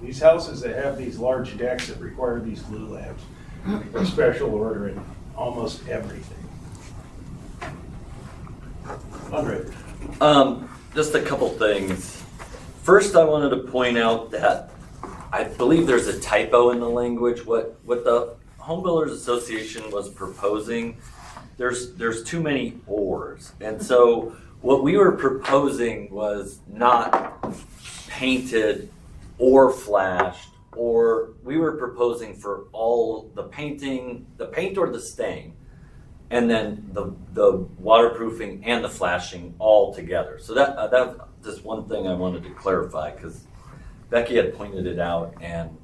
These houses that have these large decks that require these glue lamps are special ordering almost everything. Andre. Just a couple things. First, I wanted to point out that I believe there's a typo in the language. What the Home Builders Association was proposing, there's too many ors. And so what we were proposing was not painted or flashed, or we were proposing for all the painting, the paint or the stain, and then the waterproofing and the flashing all together. So that's just one thing I wanted to clarify, because Becky had pointed it out, and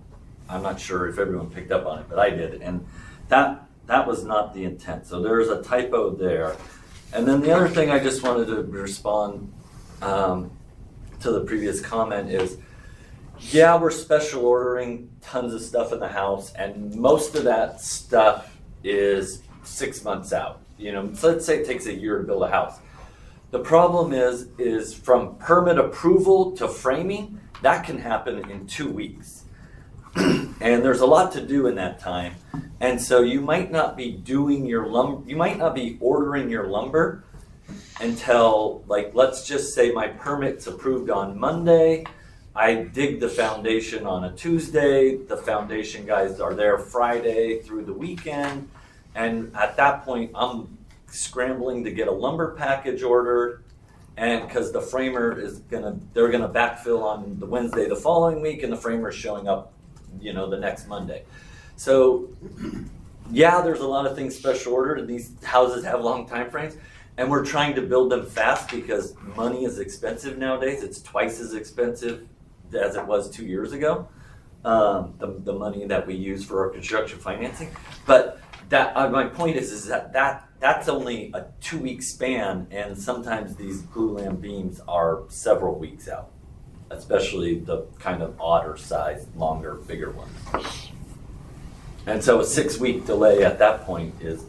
I'm not sure if everyone picked up on it, but I did. And that was not the intent. So there's a typo there. And then the other thing I just wanted to respond to the previous comment is, yeah, we're special ordering tons of stuff in the house, and most of that stuff is 6 months out. You know, so let's say it takes a year to build a house. The problem is from permit approval to framing, that can happen in 2 weeks. And there's a lot to do in that time. And so you might not be doing your you might not be ordering your lumber until, like, let's just say my permit's approved on Monday. I dig the foundation on a Tuesday. The foundation guys are there Friday through the weekend. And at that point, I'm scrambling to get a lumber package ordered. And because the framer they're gonna backfill on the Wednesday the following week, and the framer's showing up, the next Monday. So, yeah, there's a lot of things special ordered, and these houses have long time frames, and we're trying to build them fast because money is expensive nowadays. It's twice as expensive as it was 2 years ago. The money that we use for our construction financing, but that my point is that's only a 2-week span, and sometimes these glulam beams are several weeks out, especially the kind of odder size, longer, bigger ones. And so a 6-week delay at that point is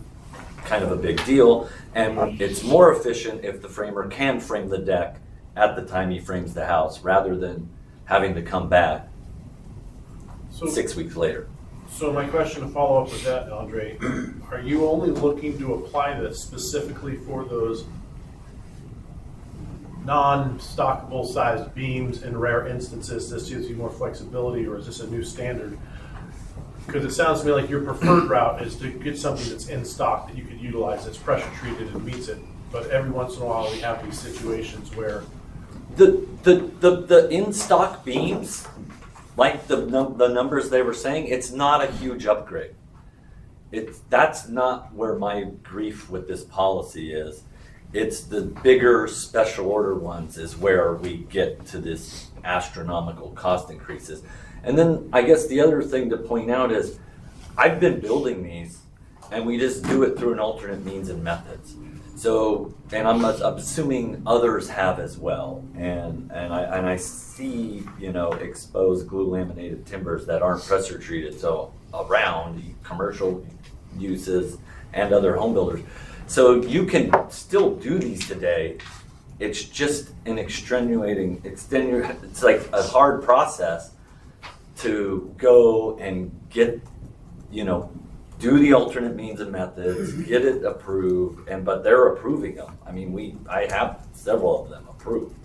kind of a big deal, and it's more efficient if the framer can frame the deck at the time he frames the house, rather than having to come back 6 weeks later. So my question to follow up with that, Andre, are you only looking to apply this specifically for those non-stockable sized beams in rare instances? This gives you more flexibility, or is this a new standard? Because it sounds to me like your preferred route is to get something that's in stock that you could utilize, that's pressure treated and meets it. But every once in a while we have these situations where the in-stock beams, like the numbers they were saying, it's not a huge upgrade. That's not where my grief with this policy is. It's the bigger special order ones is where we get to this astronomical cost increases. And then I guess the other thing to point out is I've been building these, and we just do it through an alternate means and methods. So, and I'm assuming others have as well. And I see, exposed glue laminated timbers that aren't pressure treated, so around commercial uses and other home builders. So you can still do these today. It's just an it's like a hard process to go and get, do the alternate means and methods, get it approved, but they're approving them. I mean, I have several of them approved.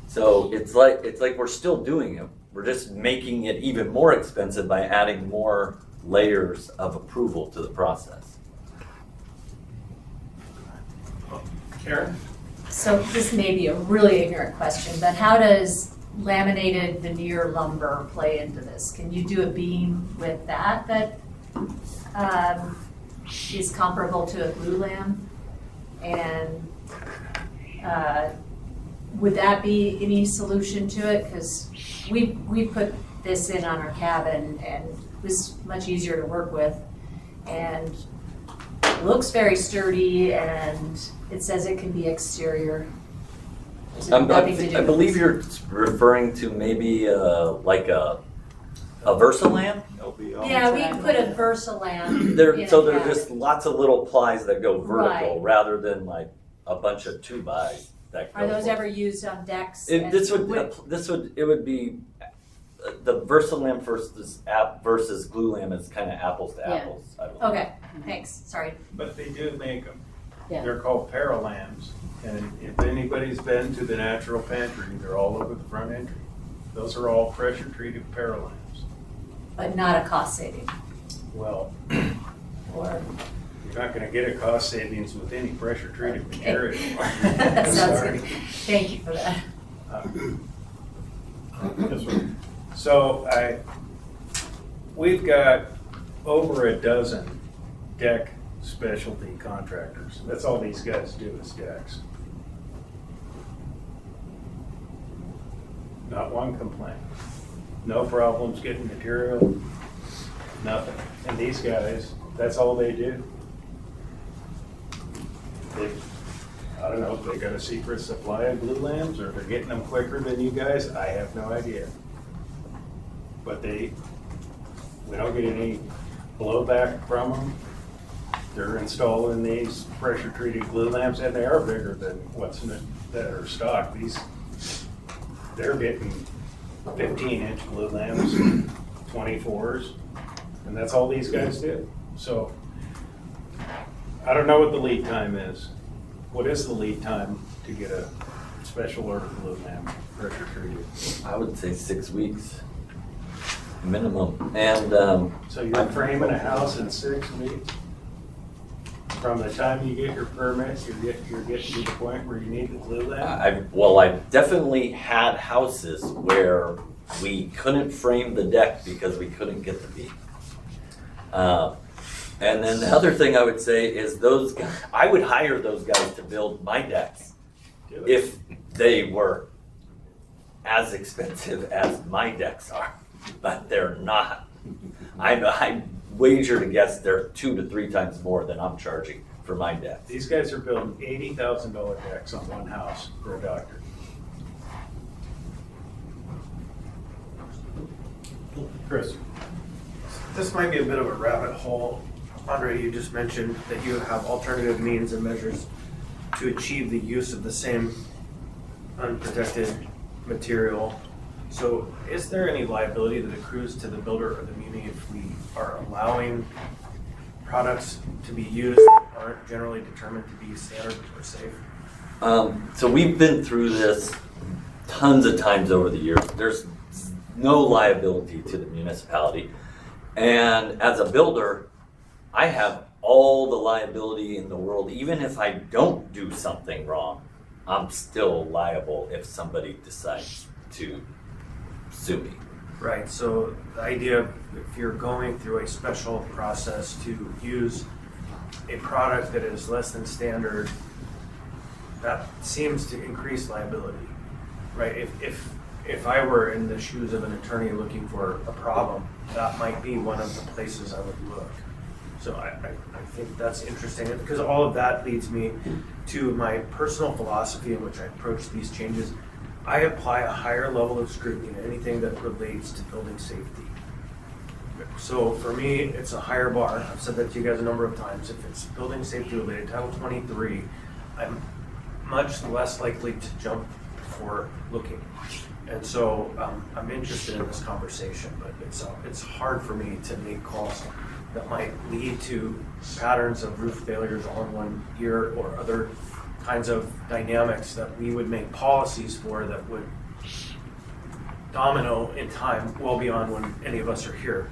So it's like we're still doing it. We're just making it even more expensive by adding more layers of approval to the process. Karen? So this may be a really ignorant question, but how does laminated veneer lumber play into this? Can you do a beam with that is comparable to a glulam? And would that be any solution to it? Because we put this in on our cabin, and it was much easier to work with, and it looks very sturdy, and it says it can be exterior. I believe you're referring to maybe like a Versalam? Yeah, we put a Versalam. So they're just lots of little plies that go vertical, rather than like a bunch of 2x that go. Are those ever used on decks? It would be the Versalam versus glulam is kind of apples to apples. I believe. Okay, thanks. Sorry. But they do make them. Yeah. They're called Paralams. And if anybody's been to the Natural Pantry, they're all over the front entry. Those are all pressure treated Paralams. But not a cost saving. Well, Or you're not gonna get a cost savings with any pressure treated material. that sounds Sorry. good. Thank you for that. So we've got over a dozen deck specialty contractors. That's all these guys do is decks. Not one complaint. No problems getting material, nothing. And these guys, that's all they do. I don't know if they got a secret supply of glue lamps or they're getting them quicker than you guys. I have no idea. But we don't get any blowback from them. They're installing these pressure treated glue lamps, and they are bigger than what's in it that are stock. They're getting 15-inch glue lamps, 24s, and that's all these guys did. So I don't know what the lead time is. What is the lead time to get a special order glue lamp pressure treated? I would say 6 weeks minimum. And So you're framing a house in 6 weeks? From the time you get your permit, you're getting to the point where you need the glue lamp? I've definitely had houses where we couldn't frame the deck because we couldn't get the beam. And then the other thing I would say is those guys, I would hire those guys to build my decks if they were as expensive as my decks are, but they're not. I wager to guess they're 2 to 3 times more than I'm charging for my deck. These guys are building $80,000 decks on one house for a doctor. Chris? This might be a bit of a rabbit hole. Andre, you just mentioned that you have alternative means and measures to achieve the use of the same unprotected material. So is there any liability that accrues to the builder or the muni if we are allowing products to be used that aren't generally determined to be standard or safe? So we've been through this tons of times over the years. There's no liability to the municipality. And as a builder, I have all the liability in the world. Even if I don't do something wrong, I'm still liable if somebody decides to sue me. Right, so the idea of if you're going through a special process to use a product that is less than standard, that seems to increase liability, right? If I were in the shoes of an attorney looking for a problem, that might be one of the places I would look. So I think that's interesting, because all of that leads me to my personal philosophy in which I approach these changes. I apply a higher level of scrutiny to anything that relates to building safety. So for me, it's a higher bar. I've said that to you guys a number of times. If it's building safety related, Title 23, I'm much less likely to jump before looking. And so I'm interested in this conversation, but it's hard for me to make calls that might lead to patterns of roof failures all in one year or other kinds of dynamics that we would make policies for that would domino in time well beyond when any of us are here.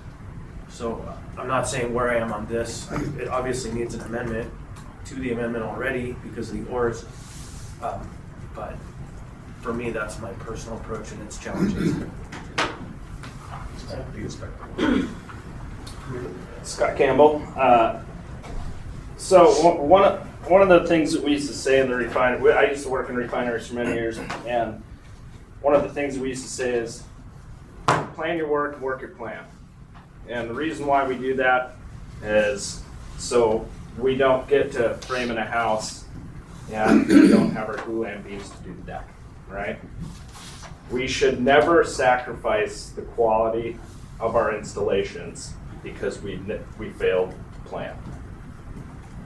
So I'm not saying where I am on this. It obviously needs an amendment to the amendment already because of the ORs. But for me, that's my personal approach, and it's challenging. Scott Campbell. So one of the things that we used to say in the refinery, I used to work in refineries for many years, and one of the things we used to say is plan your work and work your plan. And the reason why we do that is so we don't get to framing a house and we don't have our glue lamp beams to do the deck, right? We should never sacrifice the quality of our installations because we failed to plan.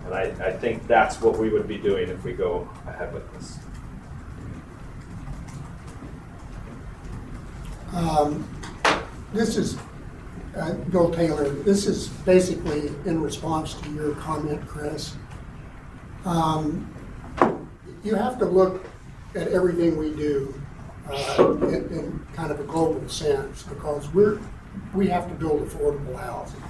And I think that's what we would be doing if we go ahead with this. This is, Bill Taylor, this is basically in response to your comment, Chris. You have to look at everything we do in kind of a global sense, because we have to build affordable housing.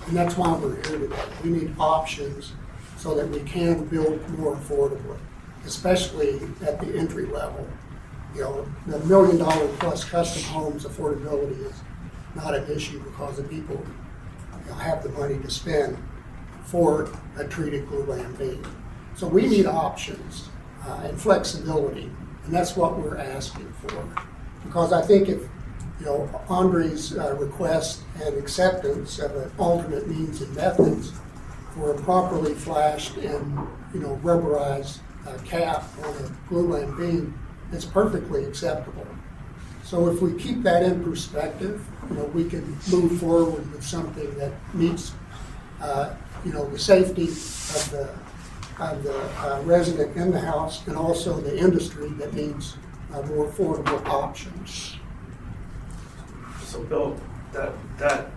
And that's why we're here today. We need options so that we can build more affordably, especially at the entry level. You know, the $1 million plus custom homes affordability is not an issue because the people have the money to spend for a treated glue lamp beam. So we need options and flexibility, and that's what we're asking for. Because I think if Andre's request and acceptance of an alternate means and methods for a properly flashed and rubberized cap on a glue lamp beam, it's perfectly acceptable. So if we keep that in perspective, we can move forward with something that meets, the safety of the resident in the house and also the industry that needs more affordable options. So Bill, that,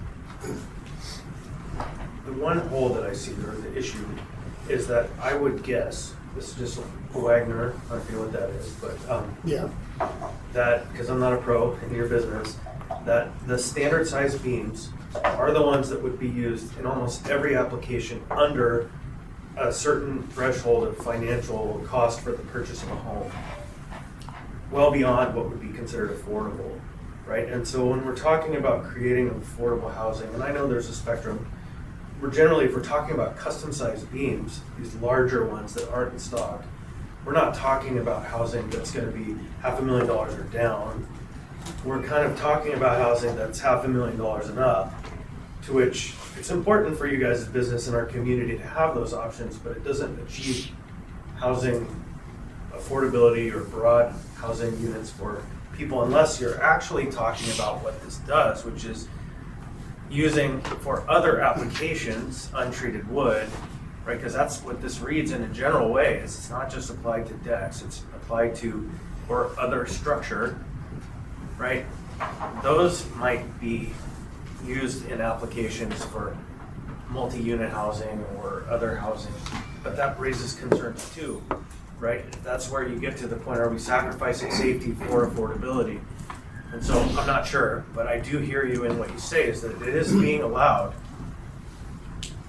the one hole that I see, or the issue, is that I would guess, this is just Wagner, I don't know what that is, but, Yeah, that, because I'm not a pro in your business, that the standard size beams are the ones that would be used in almost every application under a certain threshold of financial cost for the purchase of a home. Well beyond what would be considered affordable, right? And so when we're talking about creating affordable housing, and I know there's a spectrum, we're generally, if we're talking about custom sized beams, these larger ones that aren't in stock, we're not talking about housing that's gonna be $500,000 or down. We're kind of talking about housing that's $500,000 and up, to which it's important for you guys' business and our community to have those options, but it doesn't achieve housing affordability or broad housing units for people unless you're actually talking about what this does, which is using for other applications untreated wood, right? Because that's what this reads in a general way, is it's not just applied to decks, it's applied to, or other structure, right? Those might be used in applications for multi-unit housing or other housing, but that raises concerns too, right? That's where you get to the point, are we sacrificing safety for affordability? And so I'm not sure, but I do hear you in what you say, is that it is being allowed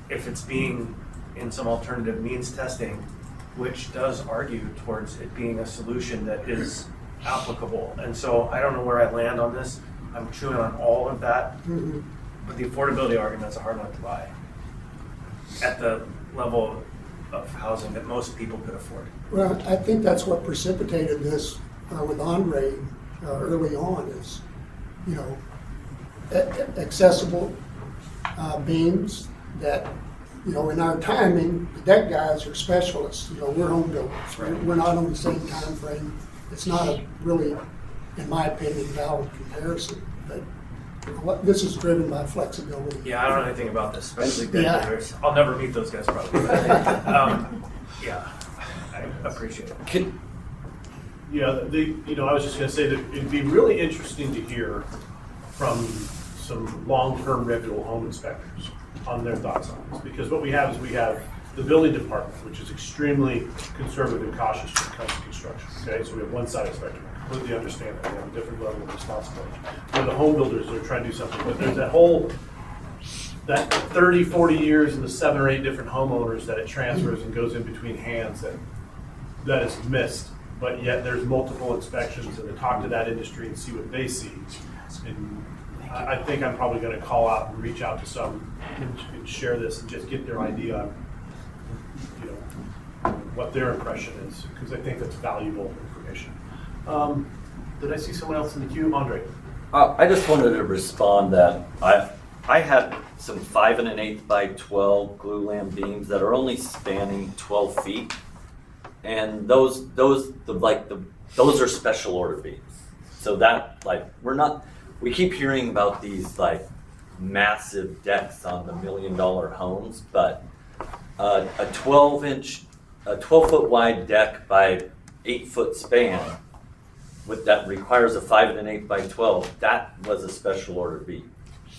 if it's being in some alternative means testing, which does argue towards it being a solution that is applicable. And so I don't know where I land on this. I'm chewing on all of that, but the affordability argument's a hard one to buy at the level of housing that most people could afford. well, I think that's what precipitated this with Andre early on is, you know, accessible beams that, you know, in our timing, the deck guys are specialists. You know, we're home builders. We're not on the same time frame. It's not a really, in my opinion, valid comparison. But this is driven by flexibility. Yeah, I don't know anything about this, especially deck Yeah. builders. I'll never meet those guys probably. Yeah, I appreciate it. Yeah, I was just gonna say that it'd be really interesting to hear from some long-term reputable home inspectors on their thoughts on this. Because what we have is we have the building department, which is extremely conservative and cautious when it comes to construction, okay? So we have one side of the spectrum, I completely understand that, we have a different level of responsibility. We're the home builders that are trying to do something, but there's that 30, 40 years and the 7 or 8 different homeowners that it transfers and goes in between hands that is missed. But yet there's multiple inspections, and to talk to that industry and see what they see. And I think I'm probably gonna call out and reach out to some and share this and just get their idea on, you know, what their impression is, because I think that's valuable information. Did I see someone else in the queue? Andre? I just wanted to respond that I had some 5 1/8 by 12 glue lam beams that are only spanning 12 feet. And those are special order beams. So that, like, we keep hearing about these like massive decks on the $1 million homes, but a 12-foot wide deck by 8-foot span that requires a 5 1/8 by 12, that was a special order beam.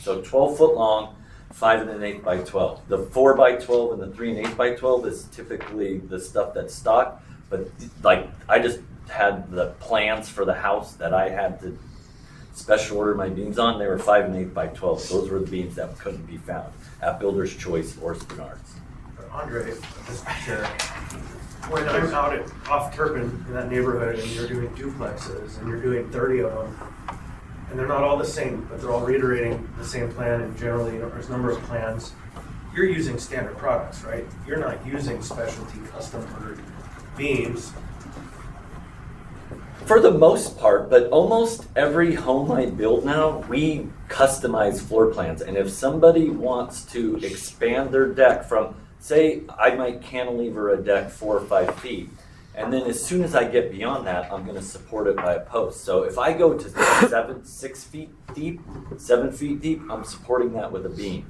So 12 foot long, 5 1/8 by 12. The 4 by 12 and the 3 1/8 by 12 is typically the stuff that's stock, but like I just had the plans for the house that I had to special order my beams on. They were 5 1/8 by 12. Those were the beams that couldn't be found at Builder's Choice or Spenard's. Andre, Mr. Chair, when I'm out off Turpin in that neighborhood and you're doing duplexes and you're doing 30 of them, and they're not all the same, but they're all reiterating the same plan, and generally, you know, there's a number of plans, you're using standard products, right? You're not using specialty custom ordered beams. For the most part, but almost every home I build now, we customize floor plans. And if somebody wants to expand their deck from, say, I might cantilever a deck 4 or 5 feet, and then as soon as I get beyond that, I'm going to support it by a post. So if I go to 6 feet deep, 7 feet deep, I'm supporting that with a beam.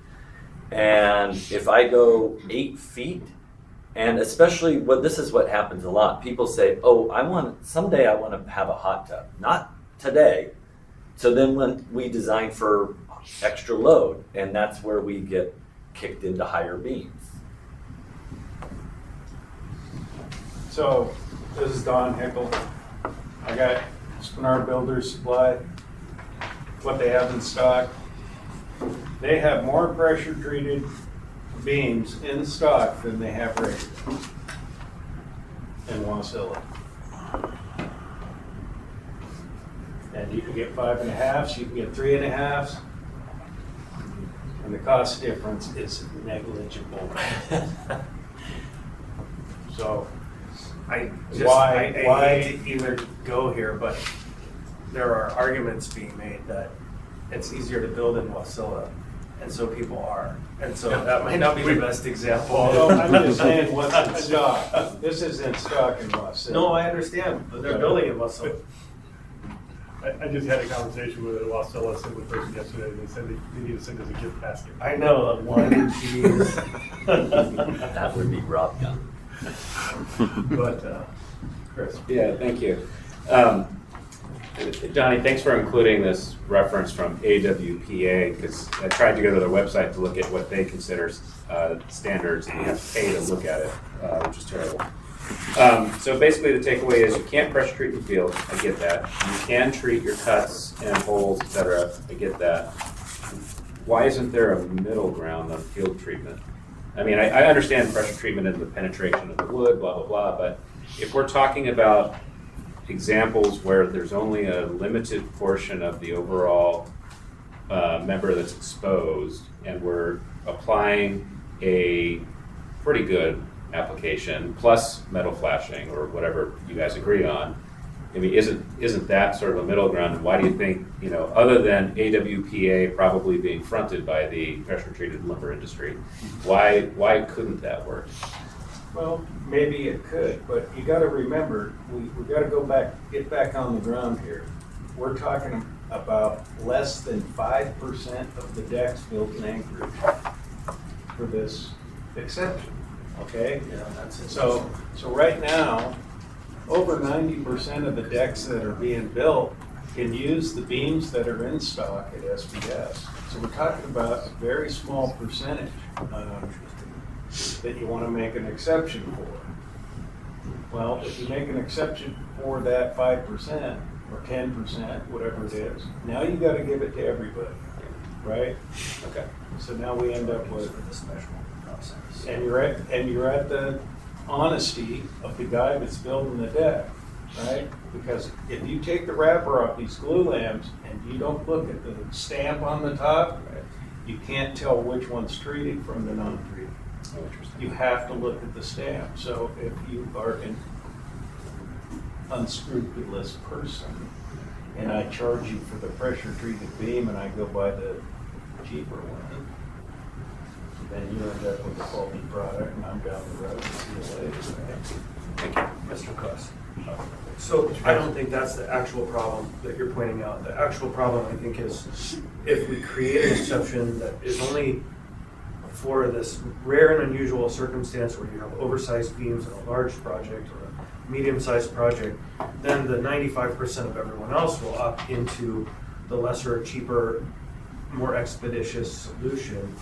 And if I go 8 feet, and especially this is what happens a lot. People say, "Oh, someday I want to have a hot tub." Not today. So then when we design for extra load, and that's where we get kicked into higher beams. So, this is Don Hickle. I got Spinard Builders Supply, what they have in stock. They have more pressure treated beams in stock than they have ready in Wasilla. And you can get 5.5s, you can get 3.5s, and the cost difference is negligible. So, I Why- hate to even go here, but there are arguments being made that it's easier to build in Wasilla, and so people are. And so that might not be the best example. Although I'm just saying what's in stock. This is in stock in Wasilla. No, I understand, but they're building in Wasilla. I just had a conversation with a Wasilla Assembly person yesterday, and they said they need to send us a gift basket. I know, one cheese. That would be Rob Gunn. But, Chris. Yeah, thank you. Donnie, thanks for including this reference from AWPA, because I tried to go to their website to look at what they consider standards, and you have to pay to look at it, which is terrible. So basically, the takeaway is you can't pressure treat the field. I get that. You can treat your cuts and holes, etc. I get that. Why isn't there a middle ground on field treatment? I mean, I understand pressure treatment and the penetration of the wood, blah, blah, blah, but if we're talking about examples where there's only a limited portion of the overall member that's exposed, and we're applying a pretty good application plus metal flashing or whatever you guys agree on, I mean, isn't that sort of a middle ground? And why do you think, other than AWPA probably being fronted by the pressure treated lumber industry, why couldn't that work? Well, maybe it could, but you gotta remember, we gotta get back on the ground here. We're talking about less than 5% of the decks built in Anchorage for this exception, okay? Yeah, that's it. So right now, over 90% of the decks that are being built can use the beams that are in stock at SBS. So we're talking about a very small percentage that you want to make an exception for. Well, if you make an exception for that 5% or 10%, whatever it is, now you got to give it to everybody, right? Okay. So now we end up with, the special process. and you're at the honesty of the guy that's building the deck, right? Because if you take the wrapper off these glue lamps and you don't look at the stamp on the top, you can't tell which one's treated from the non-treated. Oh, interesting. You have to look at the stamp. So if you are an unscrupulous person and I charge you for the pressure treated beam and I go buy the cheaper one, then you end up with a faulty product and I'm down the road. See you later. Thank you. Mr. Cuss. So I don't think that's the actual problem that you're pointing out. The actual problem, I think, is if we create an exception that is only for this rare and unusual circumstance where you have oversized beams in a large project or a medium-sized project, then the 95% of everyone else will opt into the lesser, cheaper, more expeditious solution,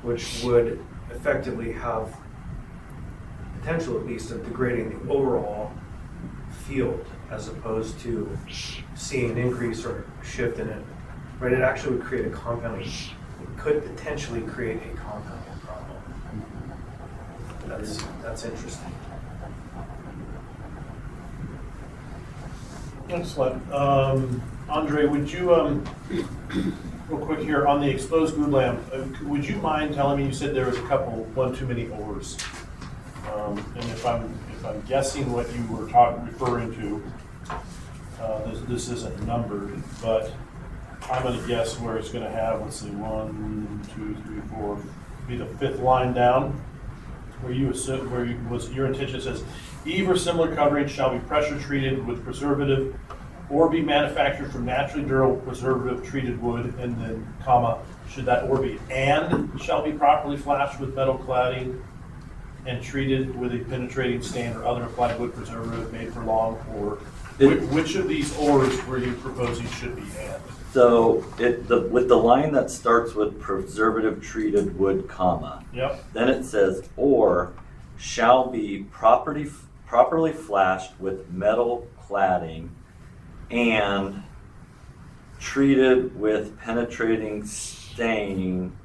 which would effectively have potential, at least, of degrading the overall field as opposed to seeing an increase or shift in it. Right? It actually would create a compounding, it could potentially create a compounding problem. That's interesting. Excellent. Andre, would you, real quick here, on the exposed glue lamp, would you mind telling me, you said there was one too many ores. And if I'm guessing what you were referring to, this isn't numbered, but I'm gonna guess where it's gonna have, let's see, 1, 2, 3, 4, be the 5th line down, where your intention says, eve or similar covering shall be pressure treated with preservative or be manufactured from naturally durable preservative treated wood, and then comma, should that or be, and shall be properly flashed with metal cladding and treated with a penetrating stain or other applied wood preservative made for long or, which of these ores were you proposing should be and? So with the line that starts with preservative treated wood, comma, Yep, then it says, or shall be properly flashed with metal cladding and treated with penetrating stain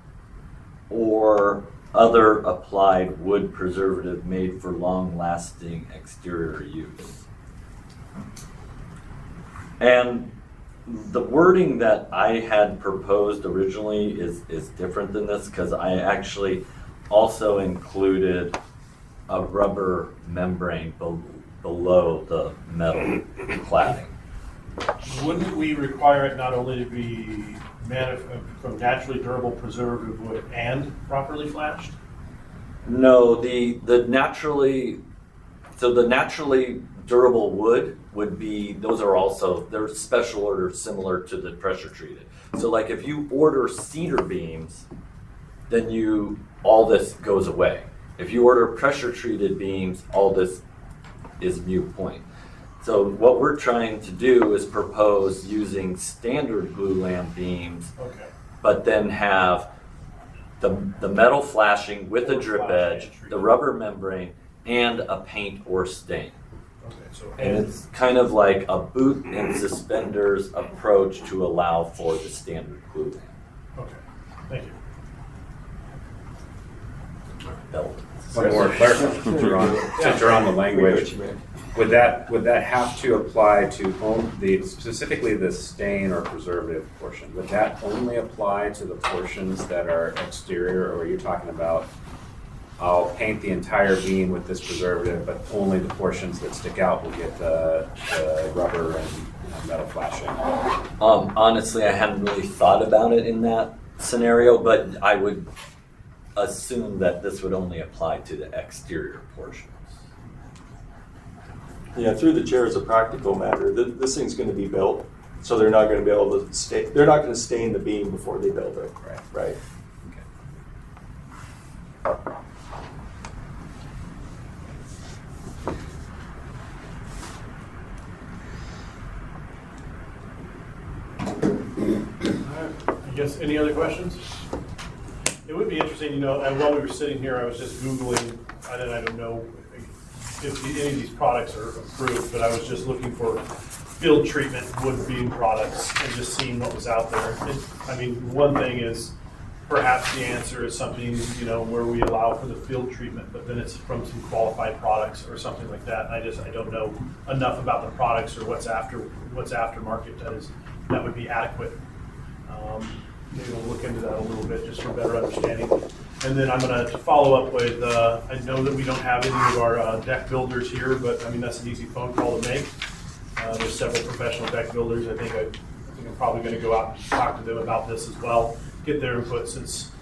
or other applied wood preservative made for long-lasting exterior use. And the wording that I had proposed originally is different than this, because I actually also included a rubber membrane below the metal cladding. wouldn't we require it not only to be from naturally durable preservative wood and properly flashed? No, the naturally durable wood would be, those are also, they're special orders similar to the pressure treated. So like if you order cedar beams, then all this goes away. If you order pressure treated beams, all this is moot point. So what we're trying to do is propose using standard glulam beams, Okay. but then have the metal flashing with a drip edge, the rubber membrane, and a paint or stain. Okay, so, And it's kind of like a boot and suspenders approach to allow for the standard glulam okay, thank you. belt. One more clarification, since you're on the language. Would that have to apply to specifically the stain or preservative portion? Would that only apply to the portions that are exterior, or are you talking about, I'll paint the entire beam with this preservative, but only the portions that stick out will get the rubber and metal flashing? Honestly, I hadn't really thought about it in that scenario, but I would assume that this would only apply to the exterior portions. Yeah, through the chair as a practical matter, this thing's gonna be built, so they're not gonna be able to they're not gonna stain the beam before they build it. Right. I guess, any other questions? It would be interesting, and while we were sitting here, I was just Googling, I don't know if any of these products are approved, but I was just looking for field treatment wood beam products and just seeing what was out there. One thing is, perhaps the answer is something, where we allow for the field treatment, but then it's from some qualified products or something like that. And I don't know enough about the products or what's aftermarket that would be adequate. Maybe we'll look into that a little bit just for better understanding. And then I'm going to follow up with, I know that we don't have any of our deck builders here, but that's an easy phone call to make. There's several professional deck builders. I think I'm probably going to go out and talk to them about this as well, get their input, since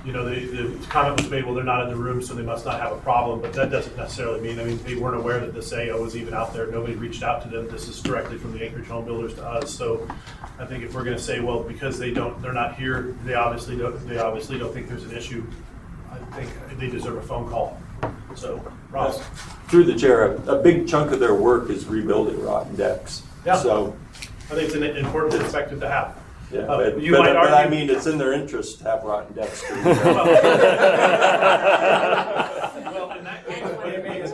the comment was made, well, they're not in the room, so they must not have a problem, but that doesn't necessarily mean, they weren't aware that this AO was even out there. Nobody reached out to them. This is directly from the Anchorage Home Builders to us. So I think if we're going to say, well, because they're not here, they obviously don't think there's an issue, I think they deserve a phone call. So, Ross. Through the chair, a big chunk of their work is rebuilding rotten decks. Yeah. So, I think it's an important perspective to have. yeah, But but you might argue- I mean, it's in their interest to have rotten decks. Too. Well, in that case,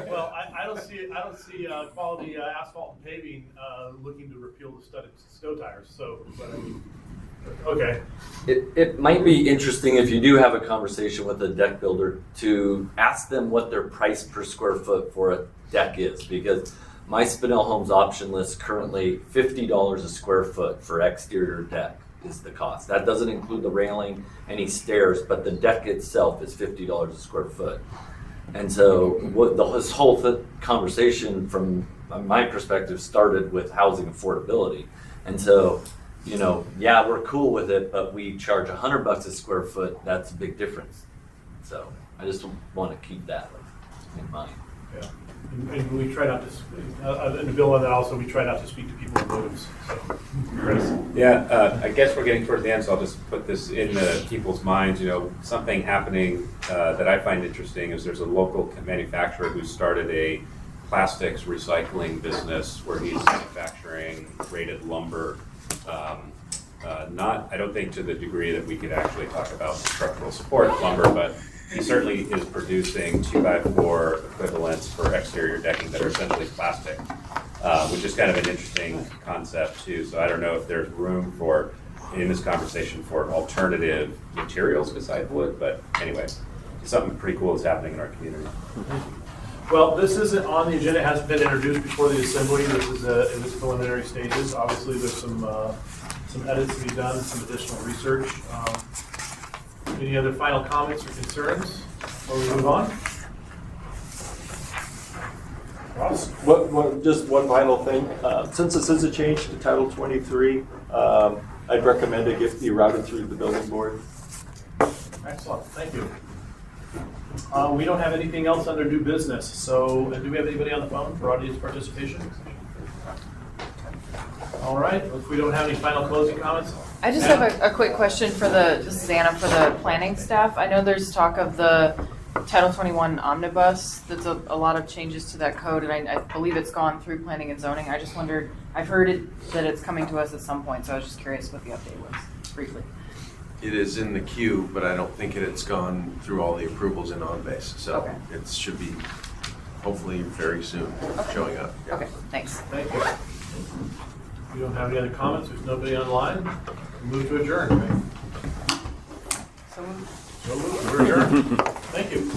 well, I don't see quality asphalt and paving looking to repeal the studded snow tires. So, but okay. It might be interesting if you do have a conversation with a deck builder to ask them what their price per square foot for a deck is, because my Spinell Homes option list currently $50 a square foot for exterior deck is the cost. That doesn't include the railing, any stairs, but the deck itself is $50 a square foot. And so this whole conversation from my perspective started with housing affordability. And so, yeah, we're cool with it, but we charge $100 a square foot. That's a big difference. So I just want to keep that in mind. Yeah. And we try not to, and to build on that also, we try not to speak to people's motives. So, Chris? Yeah, I guess we're getting towards the end, so I'll just put this in the people's minds. Something happening that I find interesting is there's a local manufacturer who started a plastics recycling business where he's manufacturing graded lumber Not, I don't think to the degree that we could actually talk about structural support lumber, but he certainly is producing 2x4 equivalents for exterior decking that are essentially plastic, which is kind of an interesting concept too. So I don't know if there's room for, in this conversation, for alternative materials beside wood, but anyway, something pretty cool is happening in our community. Well, this isn't on the agenda, it hasn't been introduced before the assembly, this is in its preliminary stages. Obviously, there's some edits to be done, some additional research. Any other final comments or concerns before we move on? Ross? Just one final thing. Since this is a change to Title 23, I'd recommend a gift be routed through the building board. Excellent, thank you. We don't have anything else under new business, so do we have anybody on the phone for audience participation? All right, if we don't have any final closing comments? I just have a quick question for this is Anna, for the planning staff. I know there's talk of the Title 21 omnibus. There's a lot of changes to that code, and I believe it's gone through planning and zoning. I just wondered, I've heard that it's coming to us at some point, so I was just curious what the update was, briefly. It is in the queue, but I don't think it's gone through all the approvals in OnBase. So Okay. it should be hopefully very soon showing up. Yeah. Okay, thanks. Thank you. We don't have any other comments, there's nobody online. Move to adjourn, right? So moved. So moved, we're adjourned. Thank you.